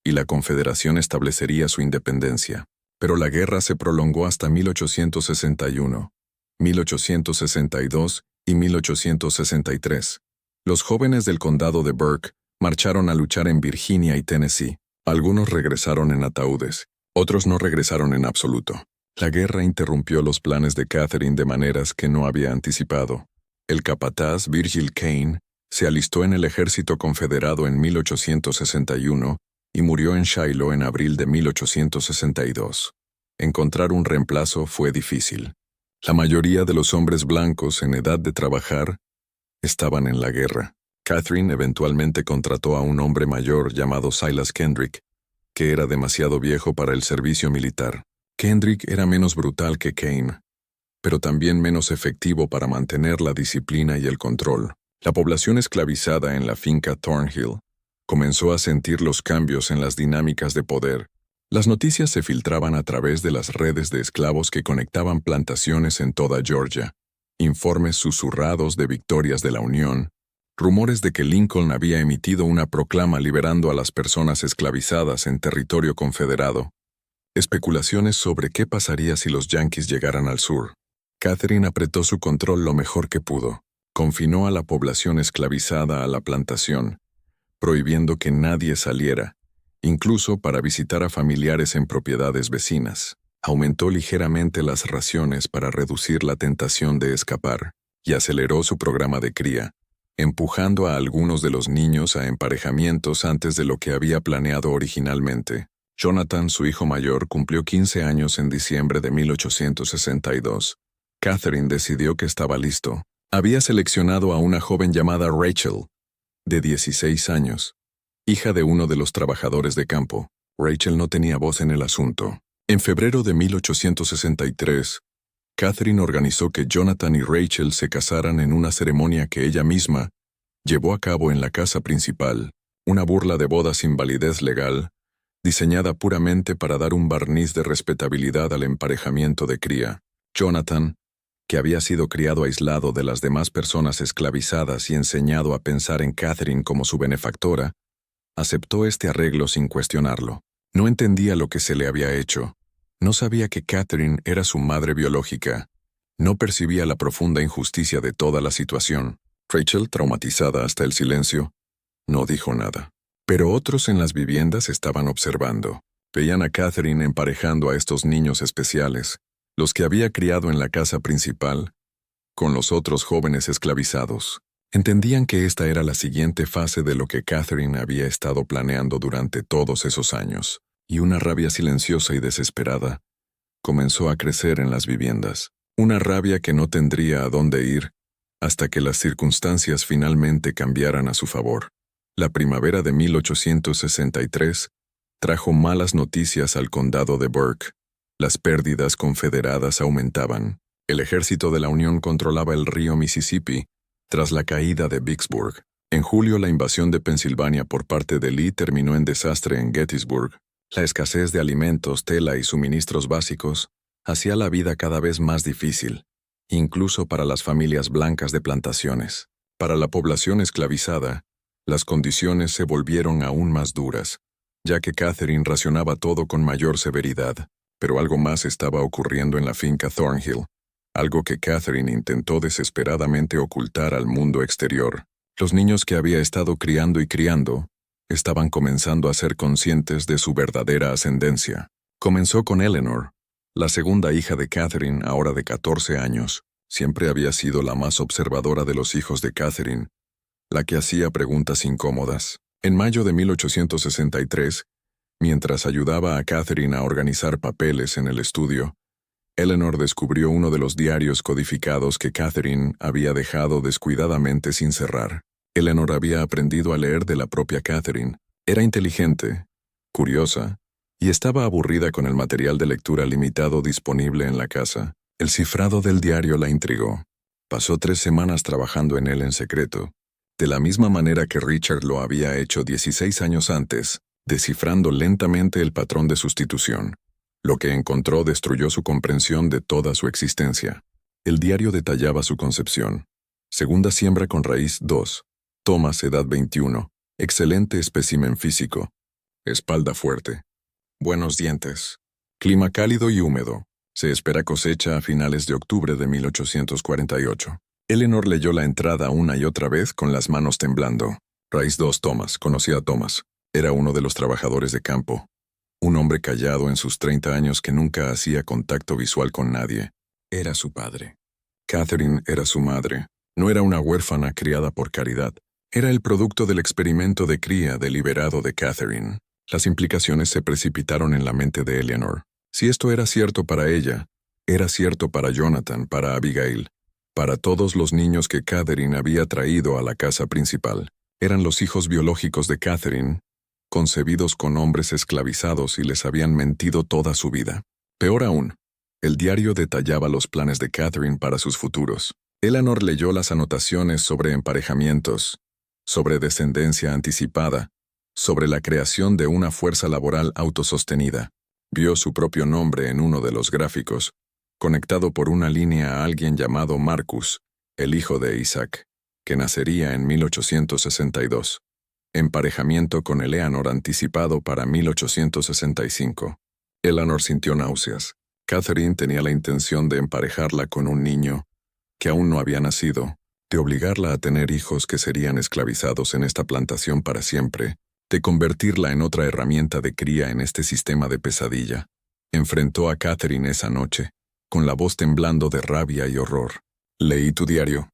y la Confederación establecería su independencia. Pero la guerra se prolongó hasta 1861, 1862 y 1863. Los jóvenes del condado de Burke marcharon a luchar en Virginia y Tennessee. Algunos regresaron en ataúdes, otros no regresaron en absoluto. La guerra interrumpió los planes de Catherine de maneras que no había anticipado. El capataz Virgil Kane se alistó en el ejército confederado en 1861 y murió en Shiloh en abril de 1862. Encontrar un reemplazo fue difícil. La mayoría de los hombres blancos en edad de trabajar estaban en la guerra. Catherine eventualmente contrató a un hombre mayor llamado Silas Kendrick, que era demasiado viejo para el servicio militar. Kendrick era menos brutal que Kane, pero también menos efectivo para mantener la disciplina y el control. La población esclavizada en la finca Thornhill comenzó a sentir los cambios en las dinámicas de poder. Las noticias se filtraban a través de las redes de esclavos que conectaban plantaciones en toda Georgia, informes susurrados de victorias de la Unión, rumores de que Lincoln había emitido una proclama liberando a las personas esclavizadas en territorio confederado, especulaciones sobre qué pasaría si los yanquis llegaran al sur. Catherine apretó su control lo mejor que pudo, confinó a la población esclavizada a la plantación, prohibiendo que nadie saliera, incluso para visitar a familiares en propiedades vecinas. Aumentó ligeramente las raciones para reducir la tentación de escapar y aceleró su programa de cría, empujando a algunos de los niños a emparejamientos antes de lo que había planeado originalmente. Jonathan, su hijo mayor, cumplió 15 años en diciembre de 1862. Catherine decidió que estaba listo. Había seleccionado a una joven llamada Rachel, de 16 años, hija de uno de los trabajadores de campo. Rachel no tenía voz en el asunto. En febrero de 1863, Catherine organizó que Jonathan y Rachel se casaran en una ceremonia que ella misma llevó a cabo en la casa principal, una burla de boda sin validez legal, diseñada puramente para dar un barniz de respetabilidad al emparejamiento de cría. Jonathan, que había sido criado aislado de las demás personas esclavizadas y enseñado a pensar en Catherine como su benefactora, aceptó este arreglo sin cuestionarlo. No entendía lo que se le había hecho. No sabía que Catherine era su madre biológica. No percibía la profunda injusticia de toda la situación. Rachel, traumatizada hasta el silencio, no dijo nada. Pero otros en las viviendas estaban observando. Veían a Catherine emparejando a estos niños especiales, los que había criado en la casa principal, con los otros jóvenes esclavizados. Entendían que esta era la siguiente fase de lo que Catherine había estado planeando durante todos esos años, y una rabia silenciosa y desesperada comenzó a crecer en las viviendas. Una rabia que no tendría a dónde ir hasta que las circunstancias finalmente cambiaran a su favor. La primavera de 1863 trajo malas noticias al condado de Burke. Las pérdidas confederadas aumentaban. El ejército de la Unión controlaba el río Mississippi tras la caída de Vicksburg. En julio, la invasión de Pensilvania por parte de Lee terminó en desastre en Gettysburg. La escasez de alimentos, tela y suministros básicos hacía la vida cada vez más difícil, incluso para las familias blancas de plantaciones. Para la población esclavizada, las condiciones se volvieron aún más duras, ya que Catherine racionaba todo con mayor severidad. Pero algo más estaba ocurriendo en la finca Thornhill, algo que Catherine intentó desesperadamente ocultar al mundo exterior. Los niños que había estado criando estaban comenzando a ser conscientes de su verdadera ascendencia. Comenzó con Eleanor, la segunda hija de Catherine, ahora de 14 años. Siempre había sido la más observadora de los hijos de Catherine, la que hacía preguntas incómodas. En mayo de 1863, mientras ayudaba a Catherine a organizar papeles en el estudio, Eleanor descubrió uno de los diarios codificados que Catherine había dejado descuidadamente sin cerrar. Eleanor había aprendido a leer de la propia Catherine. Era inteligente, curiosa, y estaba aburrida con el material de lectura limitado disponible en la casa. El cifrado del diario la intrigó. Pasó 3 semanas trabajando en él en secreto, de la misma manera que Richard lo había hecho 16 años antes, descifrando lentamente el patrón de sustitución. Lo que encontró destruyó su comprensión de toda su existencia. El diario detallaba su concepción. Segunda siembra con raíz 2. Thomas, edad 21. Excelente espécimen físico. Espalda fuerte. Buenos dientes. Clima cálido y húmedo. Se espera cosecha a finales de octubre de 1848. Eleanor leyó la entrada una y otra vez con las manos temblando. Raíz 2 Thomas. Conocía a Thomas. Era uno de los trabajadores de campo. Un hombre callado en sus 30 años que nunca hacía contacto visual con nadie. Era su padre. Catherine era su madre. No era una huérfana criada por caridad. Era el producto del experimento de cría deliberado de Catherine. Las implicaciones se precipitaron en la mente de Eleanor. Si esto era cierto para ella, era cierto para Jonathan, para Abigail, para todos los niños que Catherine había traído a la casa principal. Eran los hijos biológicos de Catherine, concebidos con hombres esclavizados y les habían mentido toda su vida. Peor aún, el diario detallaba los planes de Catherine para sus futuros. Eleanor leyó las anotaciones sobre emparejamientos, sobre descendencia anticipada, sobre la creación de una fuerza laboral autosostenida. Vio su propio nombre en uno de los gráficos, conectado por una línea a alguien llamado Marcus, el hijo de Isaac, que nacería en 1862. Emparejamiento con Eleanor anticipado para 1865. Eleanor sintió náuseas. Catherine tenía la intención de emparejarla con un niño que aún no había nacido, de obligarla a tener hijos que serían esclavizados en esta plantación para siempre, de convertirla en otra herramienta de cría en este sistema de pesadilla. Enfrentó a Catherine esa noche, con la voz temblando de rabia y horror. Leí tu diario.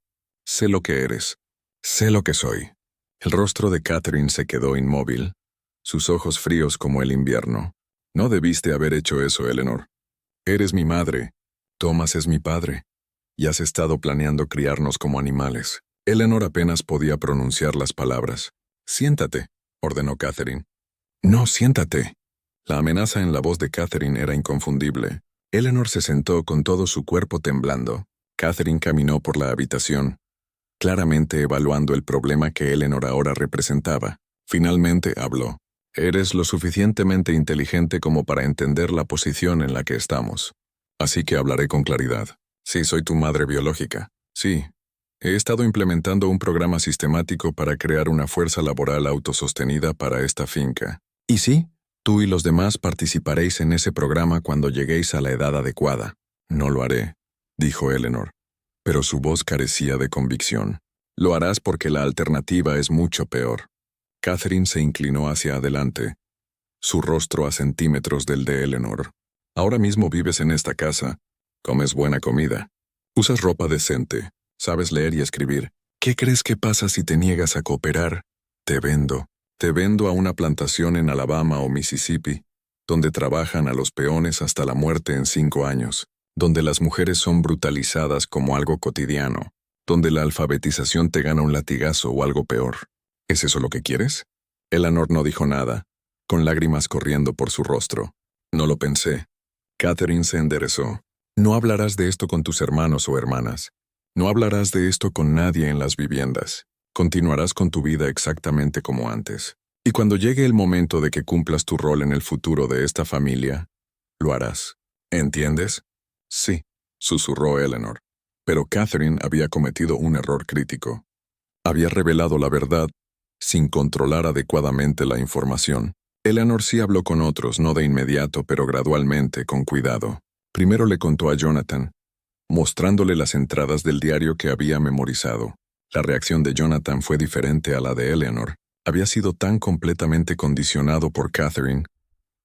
Sé lo que eres. Sé lo que soy. El rostro de Catherine se quedó inmóvil, sus ojos fríos como el invierno. No debiste haber hecho eso, Eleanor. Eres mi madre. Thomas es mi padre. Y has estado planeando criarnos como animales. Eleanor apenas podía pronunciar las palabras. Siéntate, ordenó Catherine. No, siéntate. La amenaza en la voz de Catherine era inconfundible. Eleanor se sentó con todo su cuerpo temblando. Catherine caminó por la habitación, claramente evaluando el problema que Eleanor ahora representaba. Finalmente habló. Eres lo suficientemente inteligente como para entender la posición en la que estamos. Así que hablaré con claridad. Sí, soy tu madre biológica. Sí. He estado implementando un programa sistemático para crear una fuerza laboral autosostenida para esta finca. ¿Y sí? Tú y los demás participaréis en ese programa cuando lleguéis a la edad adecuada. No lo haré, dijo Eleanor, pero su voz carecía de convicción. Lo harás porque la alternativa es mucho peor. Catherine se inclinó hacia adelante, su rostro a centímetros del de Eleanor. Ahora mismo vives en esta casa, comes buena comida, usas ropa decente, sabes leer y escribir. ¿Qué crees que pasa si te niegas a cooperar? Te vendo a una plantación en Alabama o Mississippi, donde trabajan a los peones hasta la muerte en 5 años, donde las mujeres son brutalizadas como algo cotidiano, donde la alfabetización te gana un latigazo o algo peor. ¿Es eso lo que quieres? Eleanor no dijo nada, con lágrimas corriendo por su rostro. No lo pensé. Catherine se enderezó. No hablarás de esto con tus hermanos o hermanas. No hablarás de esto con nadie en las viviendas. Continuarás con tu vida exactamente como antes. Y cuando llegue el momento de que cumplas tu rol en el futuro de esta familia, lo harás. ¿Entiendes? Sí, susurró Eleanor. Pero Catherine había cometido un error crítico. Había revelado la verdad sin controlar adecuadamente la información. Eleanor sí habló con otros, no de inmediato, pero gradualmente, con cuidado. Primero le contó a Jonathan, mostrándole las entradas del diario que había memorizado. La reacción de Jonathan fue diferente a la de Eleanor. Había sido tan completamente condicionado por Catherine,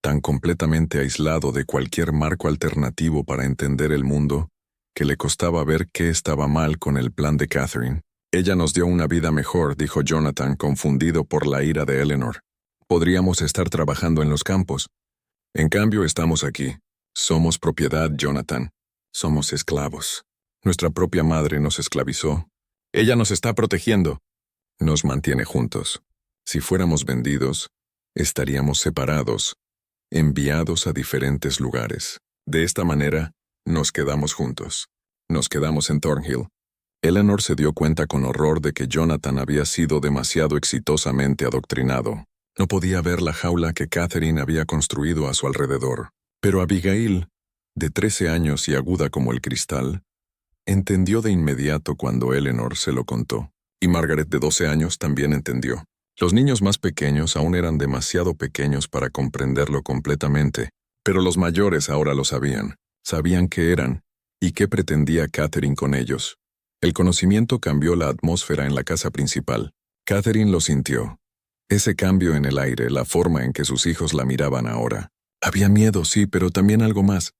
tan completamente aislado de cualquier marco alternativo para entender el mundo, que le costaba ver qué estaba mal con el plan de Catherine. Ella nos dio una vida mejor, dijo Jonathan, confundido por la ira de Eleanor. Podríamos estar trabajando en los campos. En cambio, estamos aquí. Somos propiedad, Jonathan. Somos esclavos. Nuestra propia madre nos esclavizó. Ella nos está protegiendo. Nos mantiene juntos. Si fuéramos vendidos, estaríamos separados, enviados a diferentes lugares. De esta manera, nos quedamos juntos. Nos quedamos en Thornhill. Eleanor se dio cuenta con horror de que Jonathan había sido demasiado exitosamente adoctrinado. No podía ver la jaula que Catherine había construido a su alrededor. Pero Abigail, de 13 años y aguda como el cristal, entendió de inmediato cuando Eleanor se lo contó. Y Margaret, de 12 años, también entendió. Los niños más pequeños aún eran demasiado pequeños para comprenderlo completamente, pero los mayores ahora lo sabían. Sabían qué eran y qué pretendía Catherine con ellos. El conocimiento cambió la atmósfera en la casa principal. Catherine lo sintió. Ese cambio en el aire, la forma en que sus hijos la miraban ahora. Había miedo, sí, pero también algo más.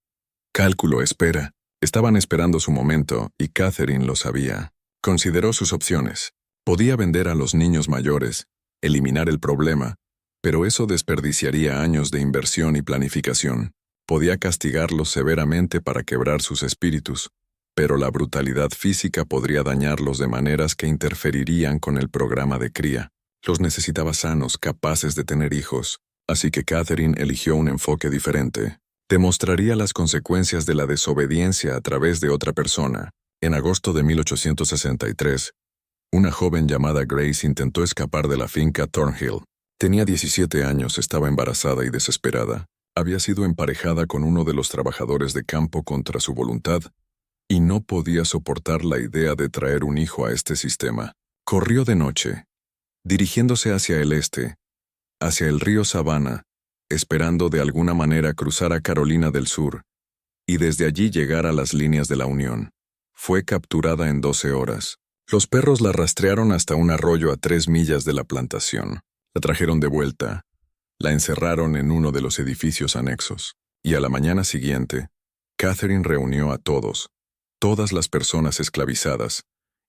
Cálculo, espera. Estaban esperando su momento, y Catherine lo sabía. Consideró sus opciones. Podía vender a los niños mayores, eliminar el problema, pero eso desperdiciaría años de inversión y planificación. Podía castigarlos severamente para quebrar sus espíritus, pero la brutalidad física podría dañarlos de maneras que interferirían con el programa de cría. Los necesitaba sanos, capaces de tener hijos, así que Catherine eligió un enfoque diferente. Demostraría las consecuencias de la desobediencia a través de otra persona. En agosto de 1863, una joven llamada Grace intentó escapar de la finca Thornhill. Tenía 17 años, estaba embarazada y desesperada. Había sido emparejada con uno de los trabajadores de campo contra su voluntad, y no podía soportar la idea de traer un hijo a este sistema. Corrió de noche, dirigiéndose hacia el este, hacia el río Savannah, esperando de alguna manera cruzar a Carolina del Sur, y desde allí llegar a las líneas de la Unión. Fue capturada en 12 horas. Los perros la rastrearon hasta un arroyo a 3 millas de la plantación. La trajeron de vuelta, la encerraron en uno de los edificios anexos, y a la mañana siguiente, Catherine reunió a todas las personas esclavizadas,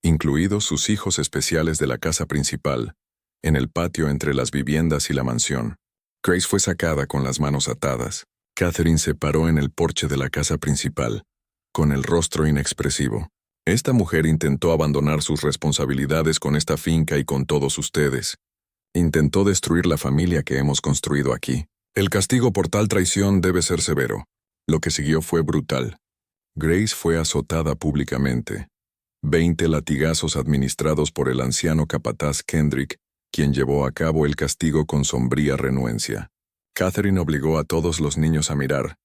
incluidos sus hijos especiales de la casa principal, en el patio entre las viviendas y la mansión. Grace fue sacada con las manos atadas. Catherine se paró en el porche de la casa principal, con el rostro inexpresivo. Esta mujer intentó abandonar sus responsabilidades con esta finca y con todos ustedes. Intentó destruir la familia que hemos construido aquí. El castigo por tal traición debe ser severo. Lo que siguió fue brutal. Grace fue azotada públicamente. 20 latigazos administrados por el anciano capataz Kendrick, quien llevó a cabo el castigo con sombría renuencia. Catherine obligó a todos los niños a mirar,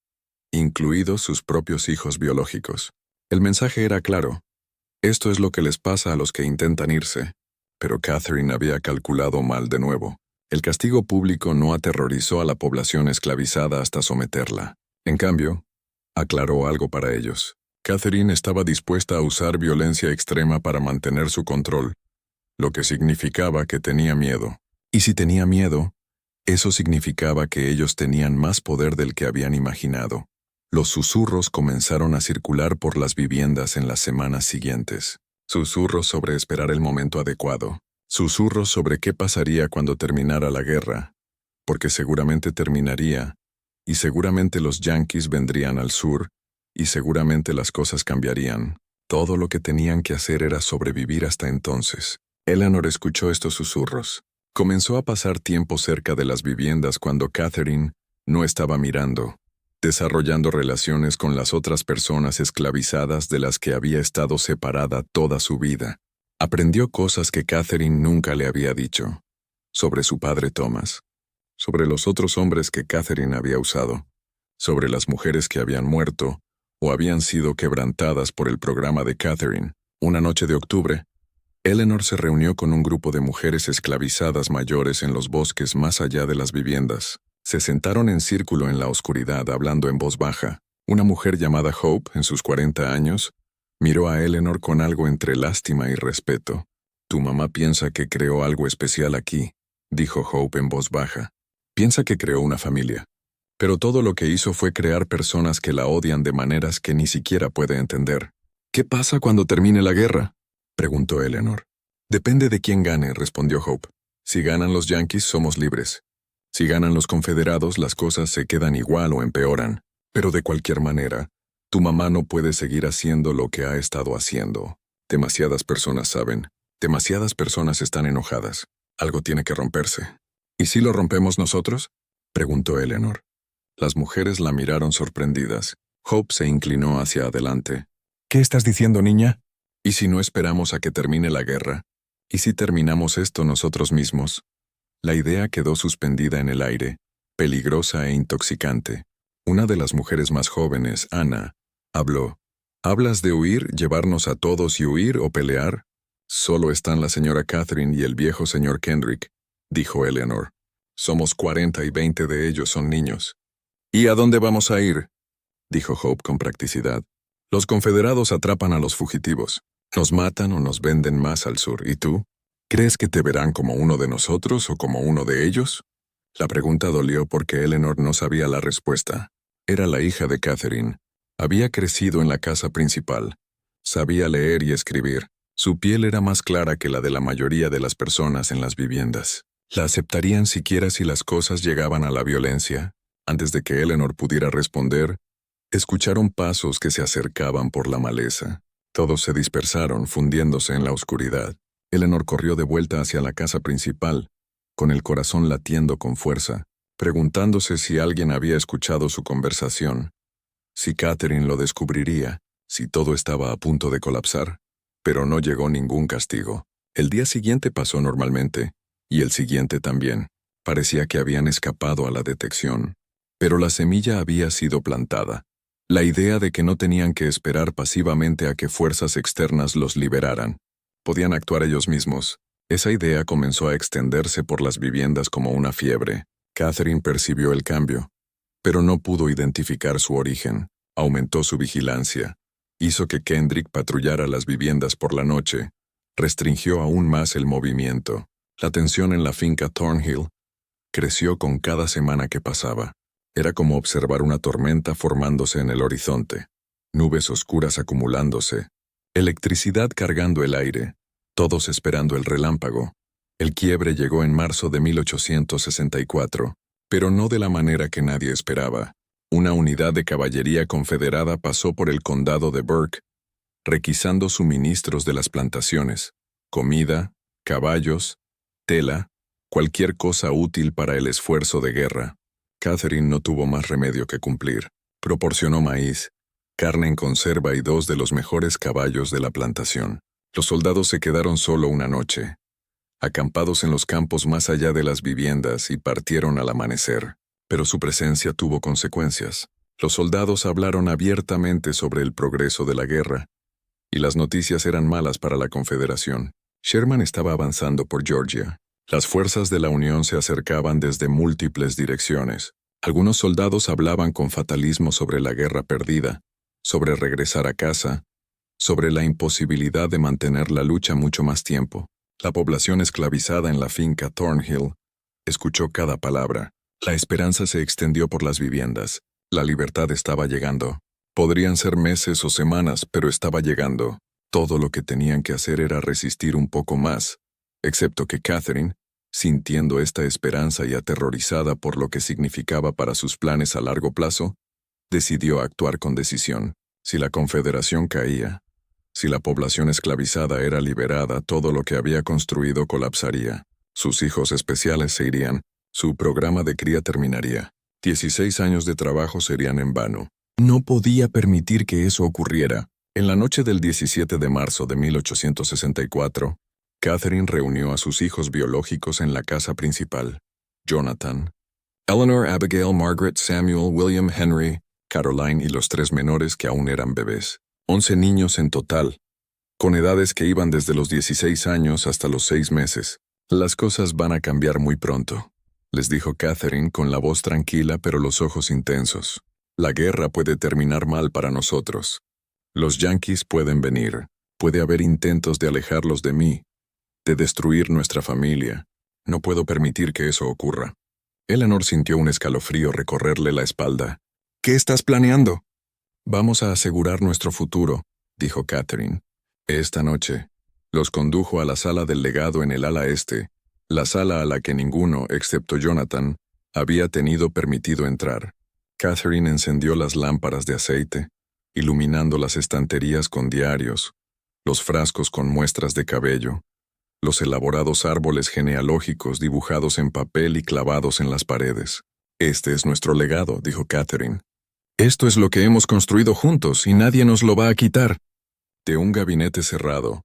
incluidos sus propios hijos biológicos. El mensaje era claro. Esto es lo que les pasa a los que intentan irse. Pero Catherine había calculado mal de nuevo. El castigo público no aterrorizó a la población esclavizada hasta someterla. En cambio, aclaró algo para ellos. Catherine estaba dispuesta a usar violencia extrema para mantener su control, lo que significaba que tenía miedo. Y si tenía miedo, eso significaba que ellos tenían más poder del que habían imaginado. Los susurros comenzaron a circular por las viviendas en las semanas siguientes. Susurros sobre esperar el momento adecuado. Susurros sobre qué pasaría cuando terminara la guerra, porque seguramente terminaría, y seguramente los yanquis vendrían al sur, y seguramente las cosas cambiarían. Todo lo que tenían que hacer era sobrevivir hasta entonces. Eleanor escuchó estos susurros. Comenzó a pasar tiempo cerca de las viviendas cuando Catherine no estaba mirando, desarrollando relaciones con las otras personas esclavizadas de las que había estado separada toda su vida. Aprendió cosas que Catherine nunca le había dicho, sobre su padre Thomas, sobre los otros hombres que Catherine había usado, sobre las mujeres que habían muerto o habían sido quebrantadas por el programa de Catherine. Una noche de octubre, Eleanor se reunió con un grupo de mujeres esclavizadas mayores en los bosques más allá de las viviendas. Se sentaron en círculo en la oscuridad hablando en voz baja. Una mujer llamada Hope, en sus 40 años, miró a Eleanor con algo entre lástima y respeto. «Tu mamá piensa que creó algo especial aquí», dijo Hope en voz baja. Piensa que creó una familia. Pero todo lo que hizo fue crear personas que la odian de maneras que ni siquiera puede entender. ¿Qué pasa cuando termine la guerra?, preguntó Eleanor. Depende de quién gane, respondió Hope. Si ganan los Yankees, somos libres. Si ganan los Confederados, las cosas se quedan igual o empeoran. Pero de cualquier manera, tu mamá no puede seguir haciendo lo que ha estado haciendo. Demasiadas personas saben. Demasiadas personas están enojadas. Algo tiene que romperse. ¿Y si lo rompemos nosotros?, preguntó Eleanor. Las mujeres la miraron sorprendidas. Hope se inclinó hacia adelante. ¿Qué estás diciendo, niña? ¿Y si no esperamos a que termine la guerra? ¿Y si terminamos esto nosotros mismos? La idea quedó suspendida en el aire, peligrosa e intoxicante. Una de las mujeres más jóvenes, Anna, habló. ¿Hablas de huir, llevarnos a todos y huir o pelear? Solo están la señora Catherine y el viejo señor Kendrick, dijo Eleanor. Somos 40 y 20 de ellos son niños. ¿Y a dónde vamos a ir?, dijo Hope con practicidad. Los confederados atrapan a los fugitivos. Nos matan o nos venden más al sur. ¿Y tú? ¿Crees que te verán como uno de nosotros o como uno de ellos? La pregunta dolió porque Eleanor no sabía la respuesta. Era la hija de Catherine. Había crecido en la casa principal. Sabía leer y escribir. Su piel era más clara que la de la mayoría de las personas en las viviendas. ¿La aceptarían siquiera si las cosas llegaban a la violencia? Antes de que Eleanor pudiera responder, escucharon pasos que se acercaban por la maleza. Todos se dispersaron, fundiéndose en la oscuridad. Eleanor corrió de vuelta hacia la casa principal, con el corazón latiendo con fuerza, preguntándose si alguien había escuchado su conversación, si Catherine lo descubriría, si todo estaba a punto de colapsar. Pero no llegó ningún castigo. El día siguiente pasó normalmente, y el siguiente también. Parecía que habían escapado a la detección. Pero la semilla había sido plantada. La idea de que no tenían que esperar pasivamente a que fuerzas externas los liberaran. Podían actuar ellos mismos. Esa idea comenzó a extenderse por las viviendas como una fiebre. Catherine percibió el cambio, pero no pudo identificar su origen. Aumentó su vigilancia. Hizo que Kendrick patrullara las viviendas por la noche. Restringió aún más el movimiento. La tensión en la finca Thornhill creció con cada semana que pasaba. Era como observar una tormenta formándose en el horizonte. Nubes oscuras acumulándose. Electricidad cargando el aire. Todos esperando el relámpago. El quiebre llegó en marzo de 1864, pero no de la manera que nadie esperaba. Una unidad de caballería confederada pasó por el condado de Burke, requisando suministros de las plantaciones, comida, caballos, tela, cualquier cosa útil para el esfuerzo de guerra. Catherine no tuvo más remedio que cumplir. Proporcionó maíz, carne en conserva y 2 de los mejores caballos de la plantación. Los soldados se quedaron solo una noche, acampados en los campos más allá de las viviendas, y partieron al amanecer. Pero su presencia tuvo consecuencias. Los soldados hablaron abiertamente sobre el progreso de la guerra, y las noticias eran malas para la Confederación. Sherman estaba avanzando por Georgia. Las fuerzas de la Unión se acercaban desde múltiples direcciones. Algunos soldados hablaban con fatalismo sobre la guerra perdida, sobre regresar a casa, sobre la imposibilidad de mantener la lucha mucho más tiempo. La población esclavizada en la finca Thornhill escuchó cada palabra. La esperanza se extendió por las viviendas. La libertad estaba llegando. Podrían ser meses o semanas, pero estaba llegando. Todo lo que tenían que hacer era resistir un poco más, excepto que Catherine, sintiendo esta esperanza y aterrorizada por lo que significaba para sus planes a largo plazo, decidió actuar con decisión. Si la Confederación caía, si la población esclavizada era liberada, todo lo que había construido colapsaría. Sus hijos especiales se irían. Su programa de cría terminaría. 16 años de trabajo serían en vano. No podía permitir que eso ocurriera. En la noche del 17 de marzo de 1864, Catherine reunió a sus hijos biológicos en la casa principal. Jonathan, Eleanor, Abigail, Margaret, Samuel, William, Henry, Caroline y los 3 menores que aún eran bebés. 11 niños en total, con edades que iban desde los 16 años hasta los 6 meses. Las cosas van a cambiar muy pronto, les dijo Catherine con la voz tranquila pero los ojos intensos. La guerra puede terminar mal para nosotros. Los Yankees pueden venir. Puede haber intentos de alejarlos de mí, de destruir nuestra familia. No puedo permitir que eso ocurra. Eleanor sintió un escalofrío recorrerle la espalda. ¿Qué estás planeando? Vamos a asegurar nuestro futuro, dijo Catherine. Esta noche, los condujo a la sala del legado en el ala este, la sala a la que ninguno, excepto Jonathan, había tenido permitido entrar. Catherine encendió las lámparas de aceite, iluminando las estanterías con diarios, los frascos con muestras de cabello, los elaborados árboles genealógicos dibujados en papel y clavados en las paredes. Este es nuestro legado, dijo Catherine. Esto es lo que hemos construido juntos y nadie nos lo va a quitar. De un gabinete cerrado,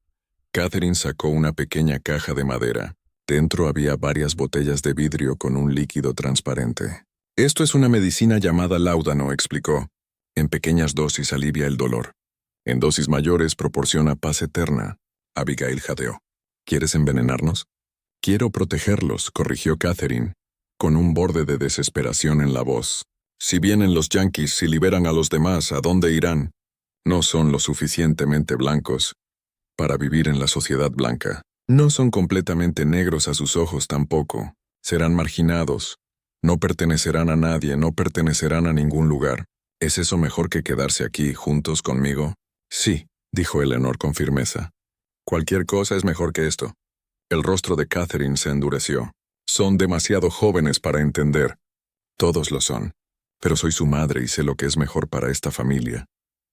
Catherine sacó una pequeña caja de madera. Dentro había varias botellas de vidrio con un líquido transparente. Esto es una medicina llamada láudano, explicó. En pequeñas dosis alivia el dolor. En dosis mayores proporciona paz eterna. Abigail jadeó. ¿Quieres envenenarnos? Quiero protegerlos, corrigió Catherine, con un borde de desesperación en la voz. Si vienen los yanquis y liberan a los demás, ¿a dónde irán? No son lo suficientemente blancos para vivir en la sociedad blanca. No son completamente negros a sus ojos tampoco. Serán marginados. No pertenecerán a nadie, no pertenecerán a ningún lugar. ¿Es eso mejor que quedarse aquí, juntos conmigo? Sí, dijo Eleanor con firmeza. Cualquier cosa es mejor que esto. El rostro de Catherine se endureció. Son demasiado jóvenes para entender. Todos lo son. Pero soy su madre y sé lo que es mejor para esta familia.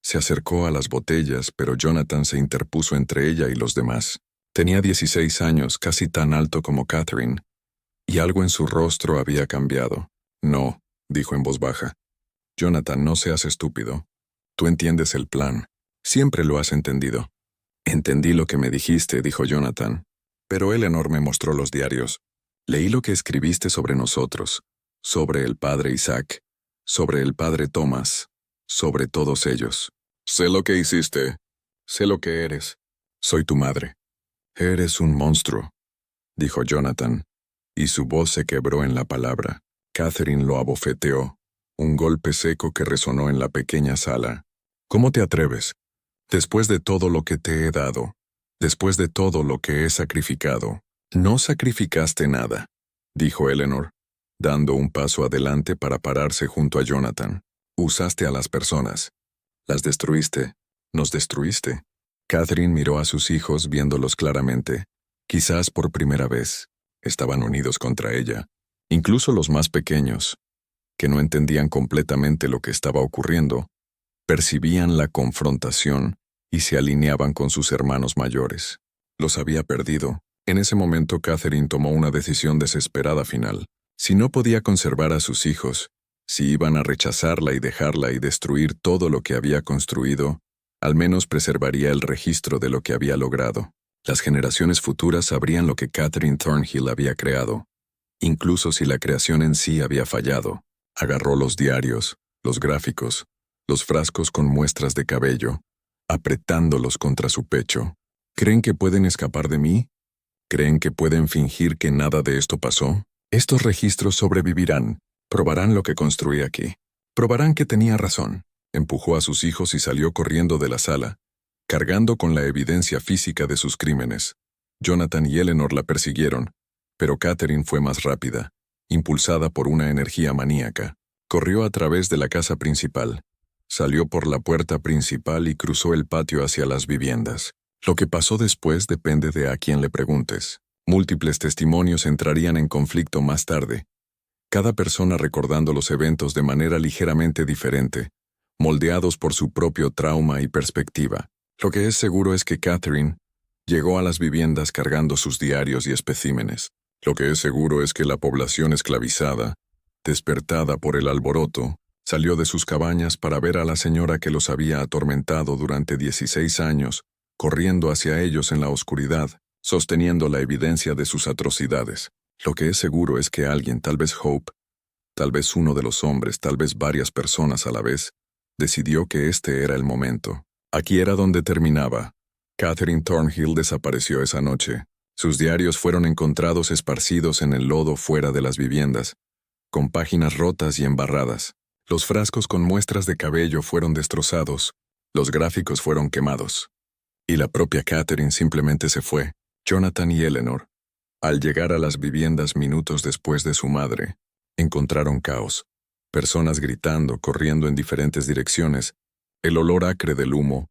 Se acercó a las botellas, pero Jonathan se interpuso entre ella y los demás. Tenía 16 años, casi tan alto como Catherine, y algo en su rostro había cambiado. No, dijo en voz baja. Jonathan, no seas estúpido. Tú entiendes el plan. Siempre lo has entendido. Entendí lo que me dijiste, dijo Jonathan. Pero Eleanor me mostró los diarios. Leí lo que escribiste sobre nosotros, sobre el padre Isaac, sobre el padre Thomas, sobre todos ellos. Sé lo que hiciste. Sé lo que eres. Soy tu madre. Eres un monstruo, dijo Jonathan, y su voz se quebró en la palabra. Catherine lo abofeteó, un golpe seco que resonó en la pequeña sala. ¿Cómo te atreves? Después de todo lo que te he dado, después de todo lo que he sacrificado, no sacrificaste nada, dijo Eleanor, dando un paso adelante para pararse junto a Jonathan. Usaste a las personas. Las destruiste. Nos destruiste. Catherine miró a sus hijos viéndolos claramente. Quizás por primera vez. Estaban unidos contra ella. Incluso los más pequeños, que no entendían completamente lo que estaba ocurriendo, percibían la confrontación y se alineaban con sus hermanos mayores. Los había perdido. En ese momento Catherine tomó una decisión desesperada final. Si no podía conservar a sus hijos, si iban a rechazarla y dejarla y destruir todo lo que había construido, al menos preservaría el registro de lo que había logrado. Las generaciones futuras sabrían lo que Catherine Thornhill había creado, incluso si la creación en sí había fallado. Agarró los diarios, los gráficos, los frascos con muestras de cabello, apretándolos contra su pecho. ¿Creen que pueden escapar de mí? ¿Creen que pueden fingir que nada de esto pasó? Estos registros sobrevivirán, probarán lo que construí aquí. Probarán que tenía razón. Empujó a sus hijos y salió corriendo de la sala, cargando con la evidencia física de sus crímenes. Jonathan y Eleanor la persiguieron, pero Catherine fue más rápida, impulsada por una energía maníaca. Corrió a través de la casa principal, salió por la puerta principal y cruzó el patio hacia las viviendas. Lo que pasó después depende de a quién le preguntes. Múltiples testimonios entrarían en conflicto más tarde, cada persona recordando los eventos de manera ligeramente diferente, moldeados por su propio trauma y perspectiva. Lo que es seguro es que Catherine llegó a las viviendas cargando sus diarios y especímenes. Lo que es seguro es que la población esclavizada, despertada por el alboroto, salió de sus cabañas para ver a la señora que los había atormentado durante 16 años, corriendo hacia ellos en la oscuridad, sosteniendo la evidencia de sus atrocidades. Lo que es seguro es que alguien, tal vez Hope, tal vez uno de los hombres, tal vez varias personas a la vez, decidió que este era el momento. Aquí era donde terminaba. Catherine Thornhill desapareció esa noche. Sus diarios fueron encontrados esparcidos en el lodo fuera de las viviendas, con páginas rotas y embarradas. Los frascos con muestras de cabello fueron destrozados, los gráficos fueron quemados. Y la propia Catherine simplemente se fue. Jonathan y Eleanor, Al llegar a las viviendas minutos después de su madre, encontraron caos. Personas gritando, corriendo en diferentes direcciones, el olor acre del humo,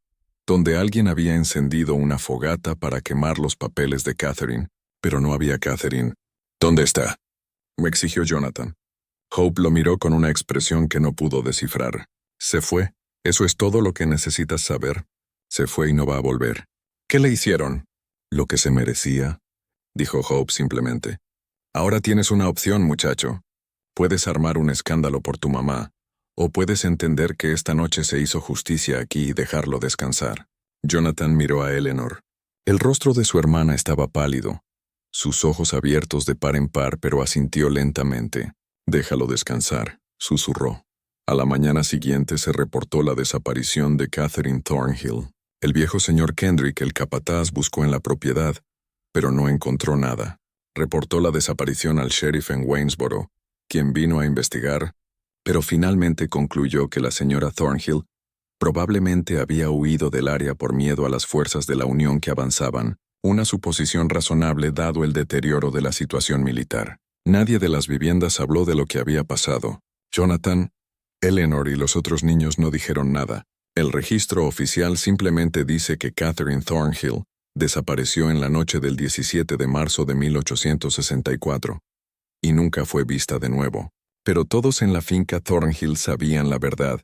donde alguien había encendido una fogata para quemar los papeles de Catherine, pero no había Catherine. ¿Dónde está?, me exigió Jonathan. Hope lo miró con una expresión que no pudo descifrar. Se fue. Eso es todo lo que necesitas saber. Se fue y no va a volver. ¿Qué le hicieron? Lo que se merecía, dijo Hope simplemente. Ahora tienes una opción, muchacho. Puedes armar un escándalo por tu mamá, o puedes entender que esta noche se hizo justicia aquí y dejarlo descansar. Jonathan miró a Eleanor. El rostro de su hermana estaba pálido, sus ojos abiertos de par en par, pero asintió lentamente. Déjalo descansar, susurró. A la mañana siguiente se reportó la desaparición de Catherine Thornhill. El viejo señor Kendrick, el capataz, buscó en la propiedad, pero no encontró nada. Reportó la desaparición al sheriff en Waynesboro, quien vino a investigar, pero finalmente concluyó que la señora Thornhill probablemente había huido del área por miedo a las fuerzas de la Unión que avanzaban, una suposición razonable dado el deterioro de la situación militar. Nadie de las viviendas habló de lo que había pasado. Jonathan, Eleanor y los otros niños no dijeron nada. El registro oficial simplemente dice que Catherine Thornhill desapareció en la noche del 17 de marzo de 1864 y nunca fue vista de nuevo. Pero todos en la finca Thornhill sabían la verdad,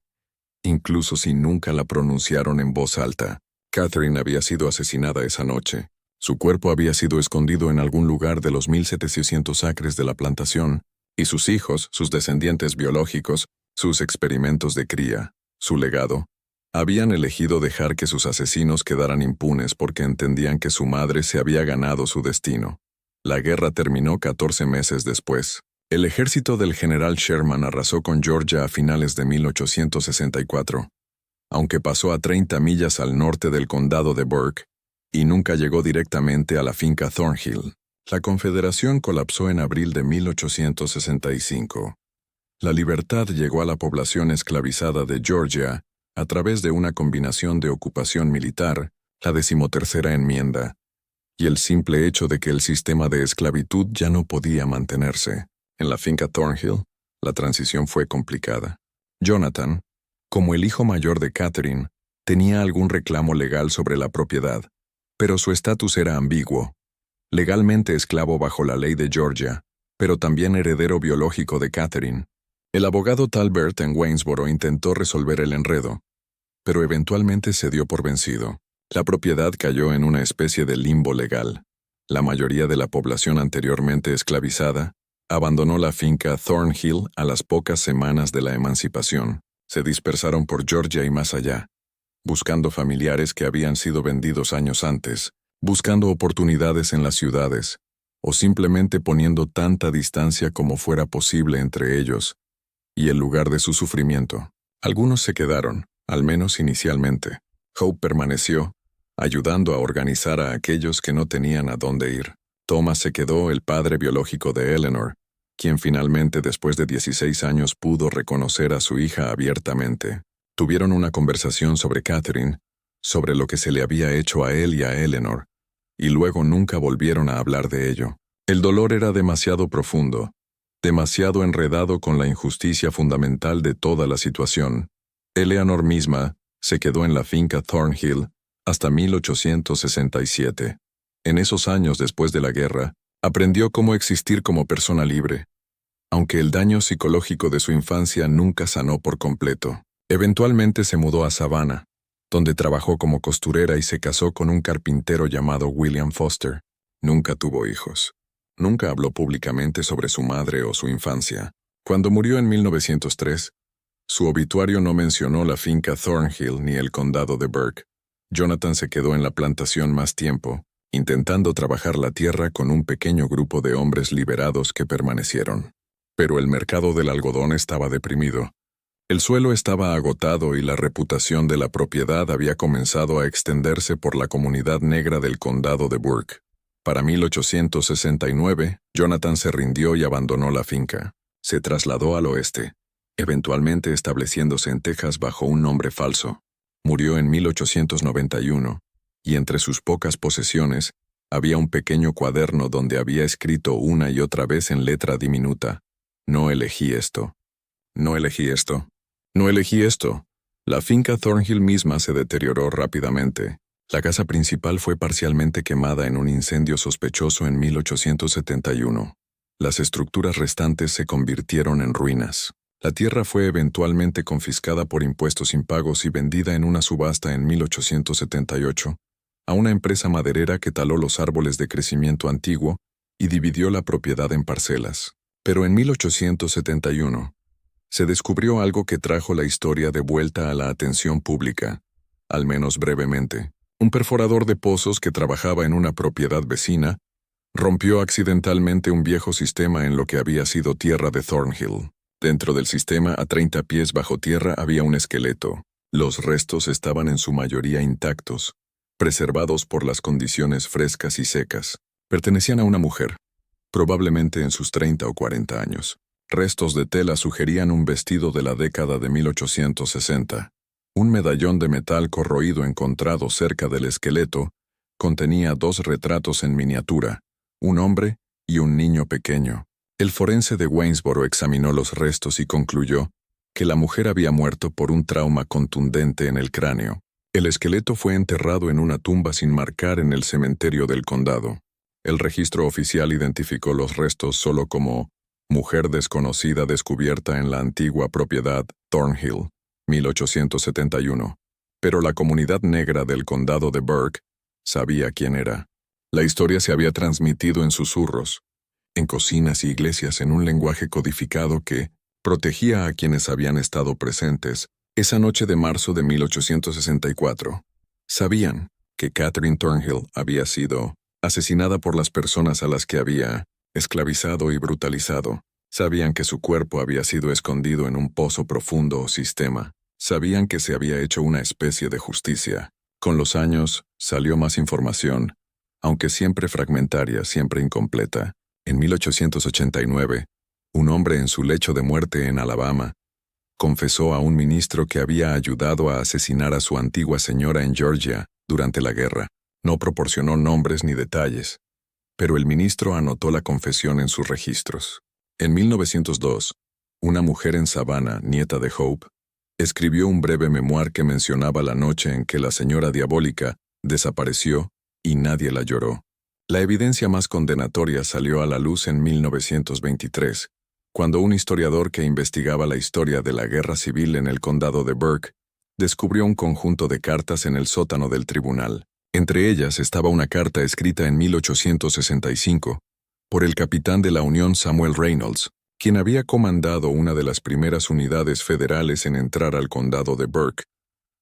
incluso si nunca la pronunciaron en voz alta. Catherine había sido asesinada esa noche. Su cuerpo había sido escondido en algún lugar de los 1,700 acres de la plantación, y sus hijos, sus descendientes biológicos, sus experimentos de cría, su legado, habían elegido dejar que sus asesinos quedaran impunes porque entendían que su madre se había ganado su destino. La guerra terminó 14 meses después. El ejército del general Sherman arrasó con Georgia a finales de 1864, aunque pasó a 30 millas al norte del condado de Burke, y nunca llegó directamente a la finca Thornhill. La Confederación colapsó en abril de 1865. La libertad llegó a la población esclavizada de Georgia a través de una combinación de ocupación militar, la 13ª enmienda, y el simple hecho de que el sistema de esclavitud ya no podía mantenerse. En la finca Thornhill, la transición fue complicada. Jonathan, como el hijo mayor de Catherine, tenía algún reclamo legal sobre la propiedad, pero su estatus era ambiguo. Legalmente esclavo bajo la ley de Georgia, pero también heredero biológico de Catherine. El abogado Talbert en Waynesboro intentó resolver el enredo, pero eventualmente se dio por vencido. La propiedad cayó en una especie de limbo legal. La mayoría de la población anteriormente esclavizada abandonó la finca Thornhill a las pocas semanas de la emancipación. Se dispersaron por Georgia y más allá, buscando familiares que habían sido vendidos años antes, buscando oportunidades en las ciudades, o simplemente poniendo tanta distancia como fuera posible entre ellos y el lugar de su sufrimiento. Algunos se quedaron, al menos inicialmente. Hope permaneció, ayudando a organizar a aquellos que no tenían a dónde ir. Thomas se quedó, el padre biológico de Eleanor, quien finalmente después de 16 años pudo reconocer a su hija abiertamente. Tuvieron una conversación sobre Catherine, sobre lo que se le había hecho a él y a Eleanor, y luego nunca volvieron a hablar de ello. El dolor era demasiado profundo, demasiado enredado con la injusticia fundamental de toda la situación. Eleanor misma se quedó en la finca Thornhill hasta 1867. En esos años después de la guerra, aprendió cómo existir como persona libre, aunque el daño psicológico de su infancia nunca sanó por completo. Eventualmente se mudó a Savannah, donde trabajó como costurera y se casó con un carpintero llamado William Foster. Nunca tuvo hijos. Nunca habló públicamente sobre su madre o su infancia. Cuando murió en 1903, su obituario no mencionó la finca Thornhill ni el condado de Burke. Jonathan se quedó en la plantación más tiempo, intentando trabajar la tierra con un pequeño grupo de hombres liberados que permanecieron. Pero el mercado del algodón estaba deprimido. El suelo estaba agotado y la reputación de la propiedad había comenzado a extenderse por la comunidad negra del condado de Burke. Para 1869, Jonathan se rindió y abandonó la finca. Se trasladó al oeste, eventualmente estableciéndose en Texas bajo un nombre falso. Murió en 1891, y entre sus pocas posesiones Había un pequeño cuaderno donde había escrito una y otra vez en letra diminuta: no elegí esto. No elegí esto. No elegí esto. La finca Thornhill misma se deterioró rápidamente. La casa principal fue parcialmente quemada en un incendio sospechoso en 1871. Las estructuras restantes se convirtieron en ruinas. La tierra fue eventualmente confiscada por impuestos impagos y vendida en una subasta en 1878 a una empresa maderera que taló los árboles de crecimiento antiguo y dividió la propiedad en parcelas. Pero en 1871 se descubrió algo que trajo la historia de vuelta a la atención pública, al menos brevemente. Un perforador de pozos que trabajaba en una propiedad vecina rompió accidentalmente un viejo sistema en lo que había sido tierra de Thornhill. Dentro del sistema, a 30 pies bajo tierra, había un esqueleto. Los restos estaban en su mayoría intactos, preservados por las condiciones frescas y secas. Pertenecían a una mujer, probablemente en sus 30 o 40 años. Restos de tela sugerían un vestido de la década de 1860. Un medallón de metal corroído encontrado cerca del esqueleto contenía 2 retratos en miniatura, un hombre y un niño pequeño. El forense de Waynesboro examinó los restos y concluyó que la mujer había muerto por un trauma contundente en el cráneo. El esqueleto fue enterrado en una tumba sin marcar en el cementerio del condado. El registro oficial identificó los restos solo como mujer desconocida descubierta en la antigua propiedad Thornhill, 1871. Pero la comunidad negra del condado de Burke sabía quién era. La historia se había transmitido en susurros, en cocinas y iglesias en un lenguaje codificado que protegía a quienes habían estado presentes esa noche de marzo de 1864. Sabían que Catherine Thornhill había sido asesinada por las personas a las que había esclavizado y brutalizado. Sabían que su cuerpo había sido escondido en un pozo profundo o sistema. Sabían que se había hecho una especie de justicia. Con los años, salió más información, aunque siempre fragmentaria, siempre incompleta. En 1889, un hombre en su lecho de muerte en Alabama confesó a un ministro que había ayudado a asesinar a su antigua señora en Georgia durante la guerra. No proporcionó nombres ni detalles, pero el ministro anotó la confesión en sus registros. En 1902, una mujer en Savannah, nieta de Hope, escribió un breve memoir que mencionaba la noche en que la señora diabólica desapareció y nadie la lloró. La evidencia más condenatoria salió a la luz en 1923, cuando un historiador que investigaba la historia de la guerra civil en el condado de Burke descubrió un conjunto de cartas en el sótano del tribunal. Entre ellas estaba una carta escrita en 1865 por el capitán de la Unión Samuel Reynolds, quien había comandado una de las primeras unidades federales en entrar al condado de Burke,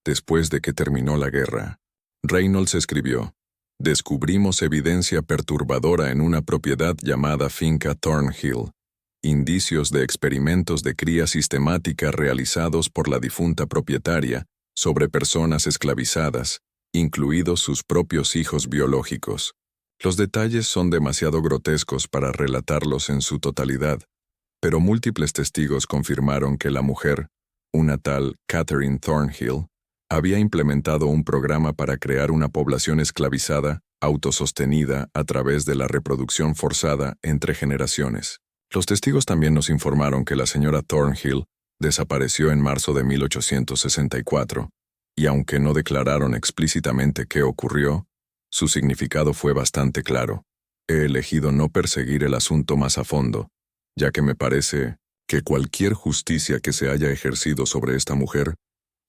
después de que terminó la guerra. Reynolds escribió: «Descubrimos evidencia perturbadora en una propiedad llamada Finca Thornhill, indicios de experimentos de cría sistemática realizados por la difunta propietaria sobre personas esclavizadas, incluidos sus propios hijos biológicos. Los detalles son demasiado grotescos para relatarlos en su totalidad, pero múltiples testigos confirmaron que la mujer, una tal Catherine Thornhill, había implementado un programa para crear una población esclavizada, autosostenida a través de la reproducción forzada entre generaciones. Los testigos también nos informaron que la señora Thornhill desapareció en marzo de 1864, y aunque no declararon explícitamente qué ocurrió, su significado fue bastante claro. He elegido no perseguir el asunto más a fondo, ya que me parece que cualquier justicia que se haya ejercido sobre esta mujer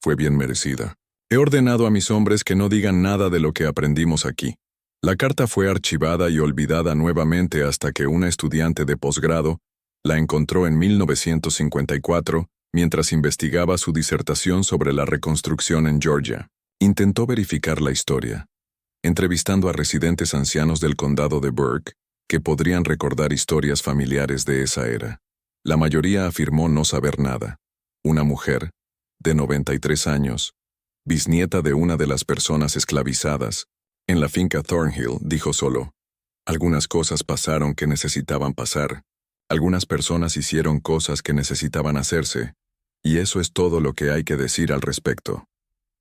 fue bien merecida. He ordenado a mis hombres que no digan nada de lo que aprendimos aquí. La carta fue archivada y olvidada nuevamente hasta que una estudiante de posgrado la encontró en 1954 mientras investigaba su disertación sobre la reconstrucción en Georgia. Intentó verificar la historia, entrevistando a residentes ancianos del condado de Burke que podrían recordar historias familiares de esa era. La mayoría afirmó no saber nada. Una mujer, de 93 años, bisnieta de una de las personas esclavizadas en la finca Thornhill, dijo solo: algunas cosas pasaron que necesitaban pasar, algunas personas hicieron cosas que necesitaban hacerse, y eso es todo lo que hay que decir al respecto.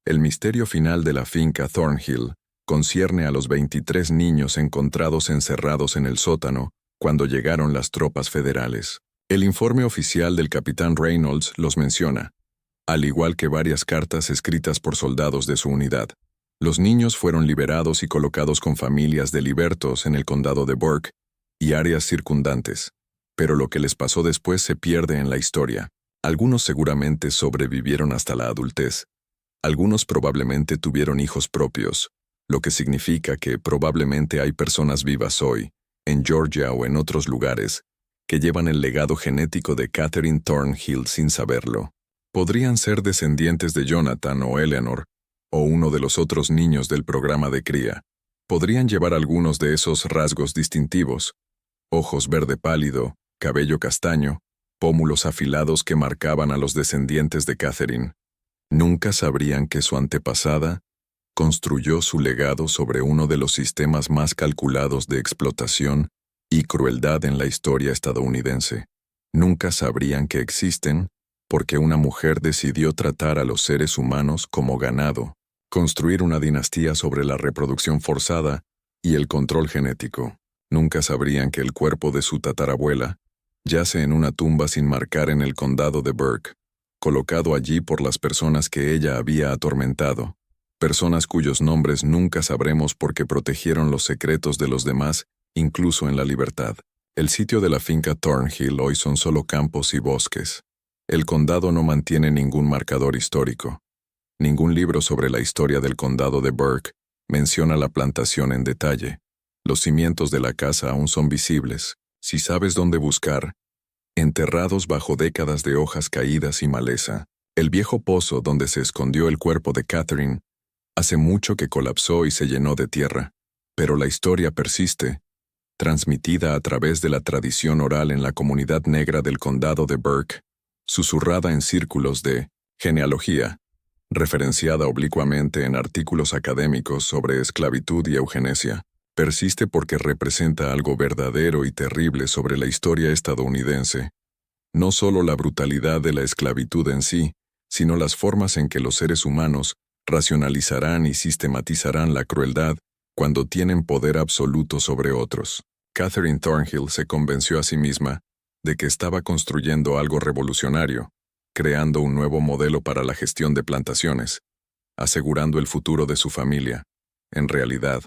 El misterio final de la finca Thornhill concierne a los 23 niños encontrados encerrados en el sótano cuando llegaron las tropas federales. El informe oficial del capitán Reynolds los menciona, al igual que varias cartas escritas por soldados de su unidad. Los niños fueron liberados y colocados con familias de libertos en el condado de Burke y áreas circundantes, pero lo que les pasó después se pierde en la historia. Algunos seguramente sobrevivieron hasta la adultez. Algunos probablemente tuvieron hijos propios, lo que significa que probablemente hay personas vivas hoy, en Georgia o en otros lugares, que llevan el legado genético de Catherine Thornhill sin saberlo. Podrían ser descendientes de Jonathan o Eleanor, o uno de los otros niños del programa de cría. Podrían llevar algunos de esos rasgos distintivos: ojos verde pálido, cabello castaño, pómulos afilados que marcaban a los descendientes de Catherine. Nunca sabrían que su antepasada construyó su legado sobre uno de los sistemas más calculados de explotación y crueldad en la historia estadounidense. Nunca sabrían que existen porque una mujer decidió tratar a los seres humanos como ganado, construir una dinastía sobre la reproducción forzada y el control genético. Nunca sabrían que el cuerpo de su tatarabuela yace en una tumba sin marcar en el condado de Burke, colocado allí por las personas que ella había atormentado, personas cuyos nombres nunca sabremos porque protegieron los secretos de los demás, incluso en la libertad. El sitio de la finca Thornhill hoy son solo campos y bosques. El condado no mantiene ningún marcador histórico. Ningún libro sobre la historia del condado de Burke menciona la plantación en detalle. Los cimientos de la casa aún son visibles, si sabes dónde buscar, enterrados bajo décadas de hojas caídas y maleza. El viejo pozo donde se escondió el cuerpo de Catherine hace mucho que colapsó y se llenó de tierra, pero la historia persiste, transmitida a través de la tradición oral en la comunidad negra del condado de Burke, susurrada en círculos de genealogía, referenciada oblicuamente en artículos académicos sobre esclavitud y eugenesia. Persiste porque representa algo verdadero y terrible sobre la historia estadounidense. No solo la brutalidad de la esclavitud en sí, sino las formas en que los seres humanos racionalizarán y sistematizarán la crueldad cuando tienen poder absoluto sobre otros. Catherine Thornhill se convenció a sí misma de que estaba construyendo algo revolucionario, creando un nuevo modelo para la gestión de plantaciones, asegurando el futuro de su familia. En realidad,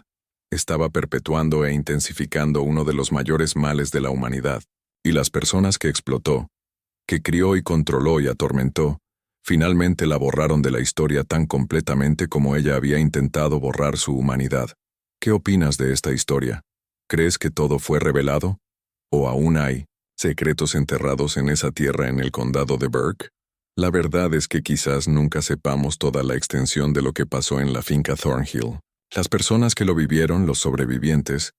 estaba perpetuando e intensificando uno de los mayores males de la humanidad, y las personas que explotó, que crió y controló y atormentó, finalmente la borraron de la historia tan completamente como ella había intentado borrar su humanidad. ¿Qué opinas de esta historia? ¿Crees que todo fue revelado? ¿O aún hay secretos enterrados en esa tierra en el condado de Burke? La verdad es que quizás nunca sepamos toda la extensión de lo que pasó en la finca Thornhill. Las personas que lo vivieron, los sobrevivientes,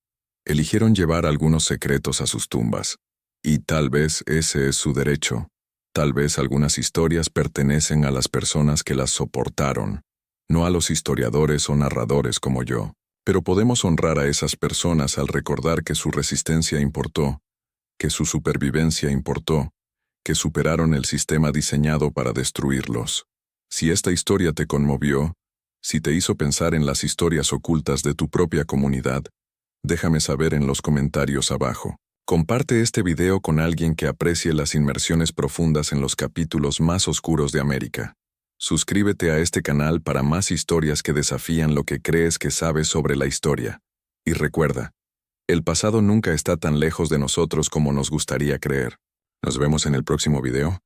eligieron llevar algunos secretos a sus tumbas. Y tal vez ese es su derecho. Tal vez algunas historias pertenecen a las personas que las soportaron, no a los historiadores o narradores como yo. Pero podemos honrar a esas personas al recordar que su resistencia importó, que su supervivencia importó, que superaron el sistema diseñado para destruirlos. Si esta historia te conmovió, si te hizo pensar en las historias ocultas de tu propia comunidad, déjame saber en los comentarios abajo. Comparte este video con alguien que aprecie las inmersiones profundas en los capítulos más oscuros de América. Suscríbete a este canal para más historias que desafían lo que crees que sabes sobre la historia. Y recuerda, el pasado nunca está tan lejos de nosotros como nos gustaría creer. Nos vemos en el próximo video.